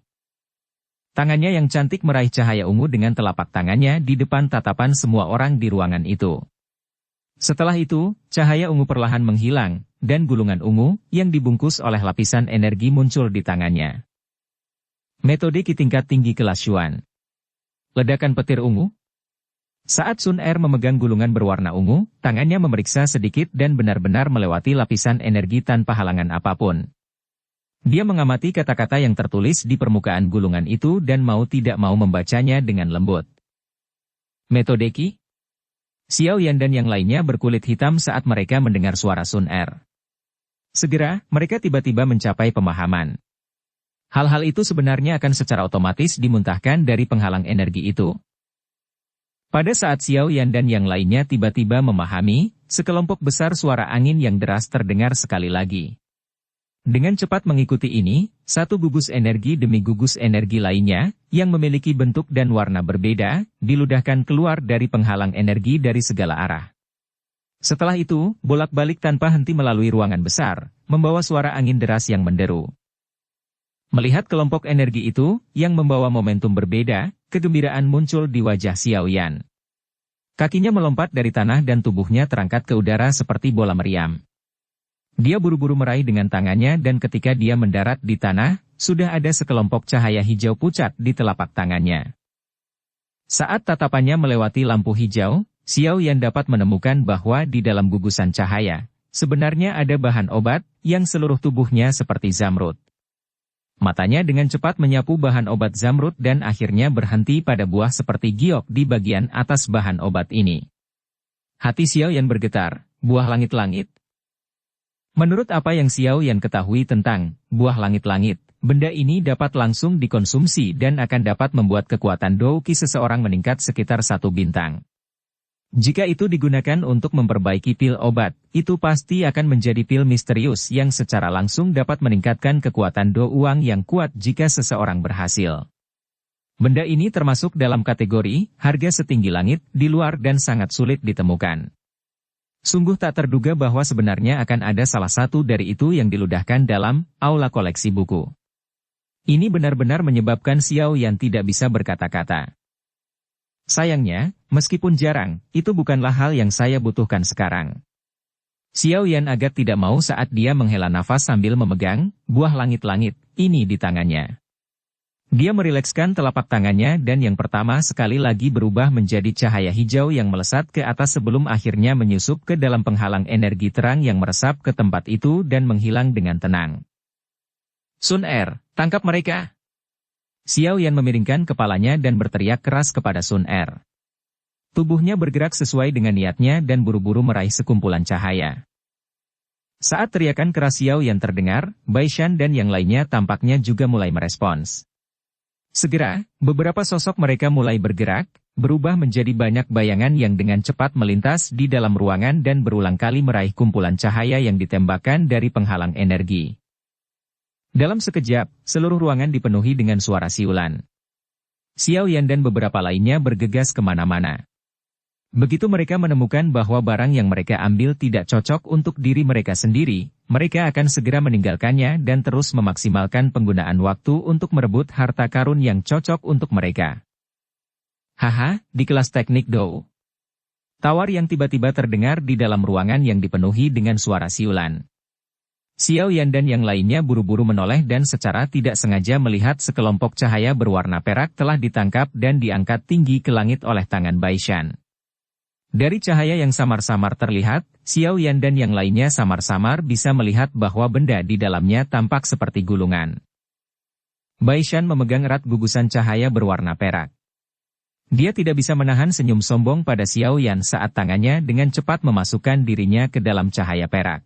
Tangannya yang cantik meraih cahaya ungu dengan telapak tangannya di depan tatapan semua orang di ruangan itu. Setelah itu, cahaya ungu perlahan menghilang, dan gulungan ungu, yang dibungkus oleh lapisan energi muncul di tangannya. Metode Qi tingkat tinggi kelas Xuan. Ledakan petir ungu. Saat Sun Er memegang gulungan berwarna ungu, tangannya memeriksa sedikit dan benar-benar melewati lapisan energi tanpa halangan apapun. Dia mengamati kata-kata yang tertulis di permukaan gulungan itu dan mau tidak mau membacanya dengan lembut. Metode Qi? Xiao Yan dan yang lainnya berkulit hitam saat mereka mendengar suara Sun Er. Segera, mereka tiba-tiba mencapai pemahaman. Hal-hal itu sebenarnya akan secara otomatis dimuntahkan dari penghalang energi itu. Pada saat Xiao Yan dan yang lainnya tiba-tiba memahami, sekelompok besar suara angin yang deras terdengar sekali lagi. Dengan cepat mengikuti ini, satu gugus energi demi gugus energi lainnya, yang memiliki bentuk dan warna berbeda, diludahkan keluar dari penghalang energi dari segala arah. Setelah itu, bolak-balik tanpa henti melalui ruangan besar, membawa suara angin deras yang menderu. Melihat kelompok energi itu, yang membawa momentum berbeda, kegembiraan muncul di wajah Xiao Yan. Kakinya melompat dari tanah dan tubuhnya terangkat ke udara seperti bola meriam. Dia buru-buru meraih dengan tangannya dan ketika dia mendarat di tanah, sudah ada sekelompok cahaya hijau pucat di telapak tangannya. Saat tatapannya melewati lampu hijau, Xiao Yan dapat menemukan bahwa di dalam gugusan cahaya, sebenarnya ada bahan obat, yang seluruh tubuhnya seperti zamrud. Matanya dengan cepat menyapu bahan obat zamrud dan akhirnya berhenti pada buah seperti giok di bagian atas bahan obat ini. Hati Xiao Yan bergetar, buah langit-langit. Menurut apa yang Xiao Yan ketahui tentang buah langit-langit, benda ini dapat langsung dikonsumsi dan akan dapat membuat kekuatan Dou Qi seseorang meningkat sekitar 1 bintang. Jika itu digunakan untuk memperbaiki pil obat, itu pasti akan menjadi pil misterius yang secara langsung dapat meningkatkan kekuatan Do Uang yang kuat jika seseorang berhasil. Benda ini termasuk dalam kategori harga setinggi langit, di luar dan sangat sulit ditemukan. Sungguh tak terduga bahwa sebenarnya akan ada salah satu dari itu yang diludahkan dalam aula koleksi buku. Ini benar-benar menyebabkan Xiao Yan tidak bisa berkata-kata. Sayangnya, meskipun jarang, itu bukanlah hal yang saya butuhkan sekarang. Xiao Yan agak tidak mau saat dia menghela nafas sambil memegang buah langit-langit ini di tangannya. Dia merilekskan telapak tangannya dan yang pertama sekali lagi berubah menjadi cahaya hijau yang melesat ke atas sebelum akhirnya menyusup ke dalam penghalang energi terang yang meresap ke tempat itu dan menghilang dengan tenang. Sun Er, tangkap mereka! Xiao Yan memiringkan kepalanya dan berteriak keras kepada Sun Er. Tubuhnya bergerak sesuai dengan niatnya dan buru-buru meraih sekumpulan cahaya. Saat teriakan keras Xiao Yan terdengar, Bai Shan dan yang lainnya tampaknya juga mulai merespons. Segera, beberapa sosok mereka mulai bergerak, berubah menjadi banyak bayangan yang dengan cepat melintas di dalam ruangan dan berulang kali meraih kumpulan cahaya yang ditembakkan dari penghalang energi. Dalam sekejap, seluruh ruangan dipenuhi dengan suara siulan. Xiao Yan dan beberapa lainnya bergegas kemana-mana. Begitu mereka menemukan bahwa barang yang mereka ambil tidak cocok untuk diri mereka sendiri, mereka akan segera meninggalkannya dan terus memaksimalkan penggunaan waktu untuk merebut harta karun yang cocok untuk mereka. Haha, di kelas teknik Dou. Tawar yang tiba-tiba terdengar di dalam ruangan yang dipenuhi dengan suara siulan. Xiao Yan dan yang lainnya buru-buru menoleh dan secara tidak sengaja melihat sekelompok cahaya berwarna perak telah ditangkap dan diangkat tinggi ke langit oleh tangan Bai Shan. Dari cahaya yang samar-samar terlihat, Xiao Yan dan yang lainnya samar-samar bisa melihat bahwa benda di dalamnya tampak seperti gulungan. Bai Shan memegang erat gugusan cahaya berwarna perak. Dia tidak bisa menahan senyum sombong pada Xiao Yan saat tangannya dengan cepat memasukkan dirinya ke dalam cahaya perak.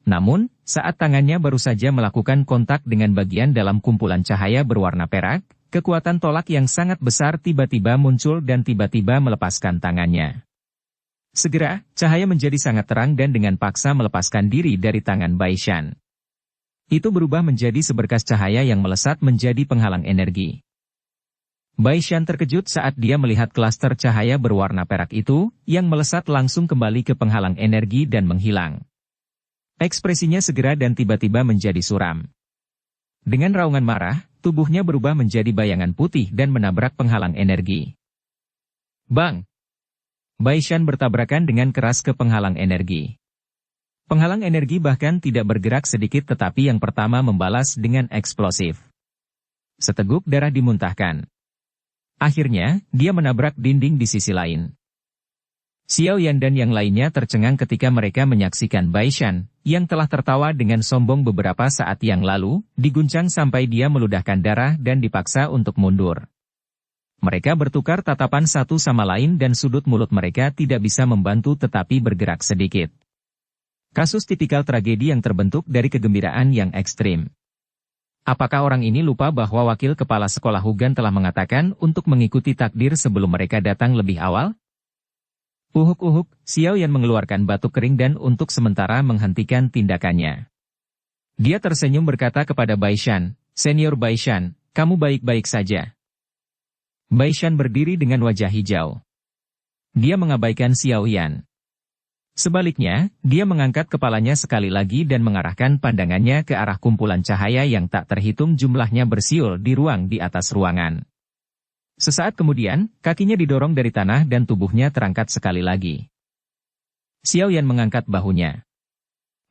Namun, saat tangannya baru saja melakukan kontak dengan bagian dalam kumpulan cahaya berwarna perak, kekuatan tolak yang sangat besar tiba-tiba muncul dan tiba-tiba melepaskan tangannya. Segera, cahaya menjadi sangat terang dan dengan paksa melepaskan diri dari tangan Bai Shan. Itu berubah menjadi seberkas cahaya yang melesat menjadi penghalang energi. Bai Shan terkejut saat dia melihat klaster cahaya berwarna perak itu, yang melesat langsung kembali ke penghalang energi dan menghilang. Ekspresinya segera dan tiba-tiba menjadi suram. Dengan raungan marah, tubuhnya berubah menjadi bayangan putih dan menabrak penghalang energi. Bang! Bai Shan bertabrakan dengan keras ke penghalang energi. Penghalang energi bahkan tidak bergerak sedikit tetapi yang pertama membalas dengan eksplosif. Seteguk darah dimuntahkan. Akhirnya, dia menabrak dinding di sisi lain. Xiao Yan dan yang lainnya tercengang ketika mereka menyaksikan Bai Shan, yang telah tertawa dengan sombong beberapa saat yang lalu, diguncang sampai dia meludahkan darah dan dipaksa untuk mundur. Mereka bertukar tatapan satu sama lain dan sudut mulut mereka tidak bisa membantu tetapi bergerak sedikit. Kasus tipikal tragedi yang terbentuk dari kegembiraan yang ekstrim. Apakah orang ini lupa bahwa wakil kepala sekolah Hugan telah mengatakan untuk mengikuti takdir sebelum mereka datang lebih awal? Uhuk-uhuk, Xiao Yan mengeluarkan batuk kering dan untuk sementara menghentikan tindakannya. Dia tersenyum berkata kepada Bai Shan, "Senior Bai Shan, kamu baik-baik saja." Bai Shan berdiri dengan wajah hijau. Dia mengabaikan Xiao Yan. Sebaliknya, dia mengangkat kepalanya sekali lagi dan mengarahkan pandangannya ke arah kumpulan cahaya yang tak terhitung jumlahnya bersiul di ruang di atas ruangan. Sesaat kemudian, kakinya didorong dari tanah dan tubuhnya terangkat sekali lagi. Xiao Yan mengangkat bahunya.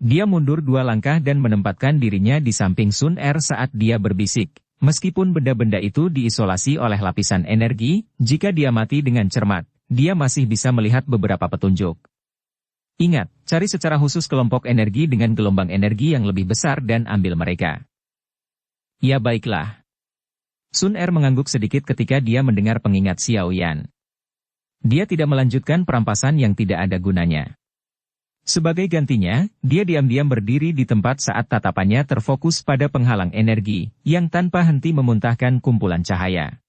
Dia mundur 2 langkah dan menempatkan dirinya di samping Sun Er saat dia berbisik. Meskipun benda-benda itu diisolasi oleh lapisan energi, jika dia mati dengan cermat, dia masih bisa melihat beberapa petunjuk. Ingat, cari secara khusus kelompok energi dengan gelombang energi yang lebih besar dan ambil mereka. Ya baiklah. Sun Er mengangguk sedikit ketika dia mendengar pengingat Xiao Yan. Dia tidak melanjutkan perampasan yang tidak ada gunanya. Sebagai gantinya, dia diam-diam berdiri di tempat saat tatapannya terfokus pada penghalang energi, yang tanpa henti memuntahkan kumpulan cahaya.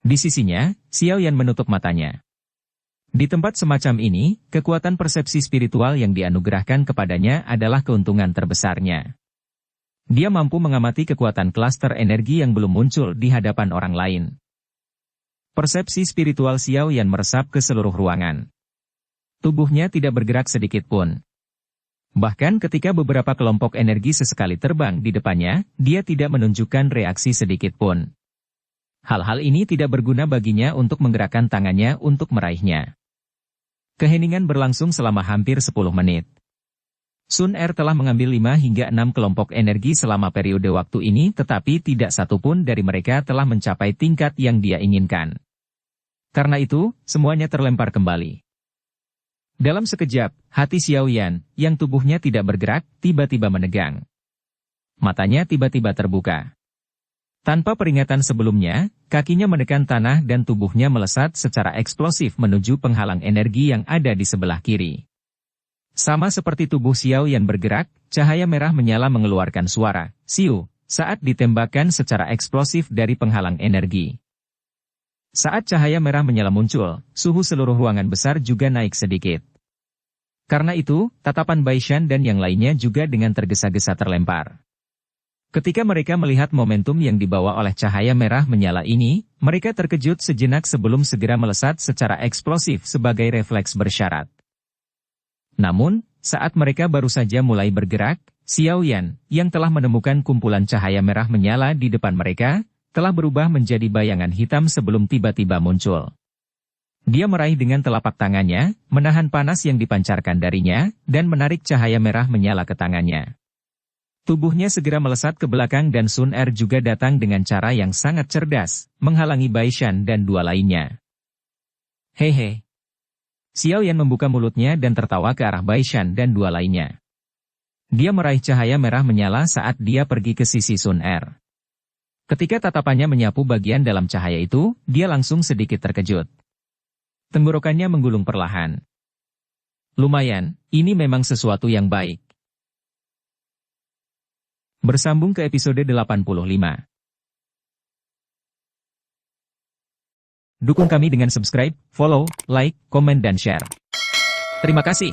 Di sisinya, Xiao Yan menutup matanya. Di tempat semacam ini, kekuatan persepsi spiritual yang dianugerahkan kepadanya adalah keuntungan terbesarnya. Dia mampu mengamati kekuatan klaster energi yang belum muncul di hadapan orang lain. Persepsi spiritual Xiao Yan meresap ke seluruh ruangan. Tubuhnya tidak bergerak sedikit pun. Bahkan ketika beberapa kelompok energi sesekali terbang di depannya, dia tidak menunjukkan reaksi sedikit pun. Hal-hal ini tidak berguna baginya untuk menggerakkan tangannya untuk meraihnya. Keheningan berlangsung selama hampir 10 menit. Sun Er telah mengambil 5 hingga 6 kelompok energi selama periode waktu ini tetapi tidak satupun dari mereka telah mencapai tingkat yang dia inginkan. Karena itu, semuanya terlempar kembali. Dalam sekejap, hati Xiao Yan, yang tubuhnya tidak bergerak, tiba-tiba menegang. Matanya tiba-tiba terbuka. Tanpa peringatan sebelumnya, kakinya menekan tanah dan tubuhnya melesat secara eksplosif menuju penghalang energi yang ada di sebelah kiri. Sama seperti tubuh Xiao Yan bergerak, cahaya merah menyala mengeluarkan suara, "Siu," saat ditembakkan secara eksplosif dari penghalang energi. Saat cahaya merah menyala muncul, suhu seluruh ruangan besar juga naik sedikit. Karena itu, tatapan Bai Shan dan yang lainnya juga dengan tergesa-gesa terlempar. Ketika mereka melihat momentum yang dibawa oleh cahaya merah menyala ini, mereka terkejut sejenak sebelum segera melesat secara eksplosif sebagai refleks bersyarat. Namun, saat mereka baru saja mulai bergerak, Xiao Yan, yang telah menemukan kumpulan cahaya merah menyala di depan mereka, telah berubah menjadi bayangan hitam sebelum tiba-tiba muncul. Dia meraih dengan telapak tangannya, menahan panas yang dipancarkan darinya, dan menarik cahaya merah menyala ke tangannya. Tubuhnya segera melesat ke belakang dan Sun Er juga datang dengan cara yang sangat cerdas, menghalangi Bai Shan dan dua lainnya. Hehe. Xiao Yan membuka mulutnya dan tertawa ke arah Bai Shan dan dua lainnya. Dia meraih cahaya merah menyala saat dia pergi ke sisi Sun Er. Ketika tatapannya menyapu bagian dalam cahaya itu, dia langsung sedikit terkejut. Tenggorokannya menggulung perlahan. Lumayan, ini memang sesuatu yang baik. Bersambung ke episode 85. Dukung kami dengan subscribe, follow, like, komen dan share. Terima kasih.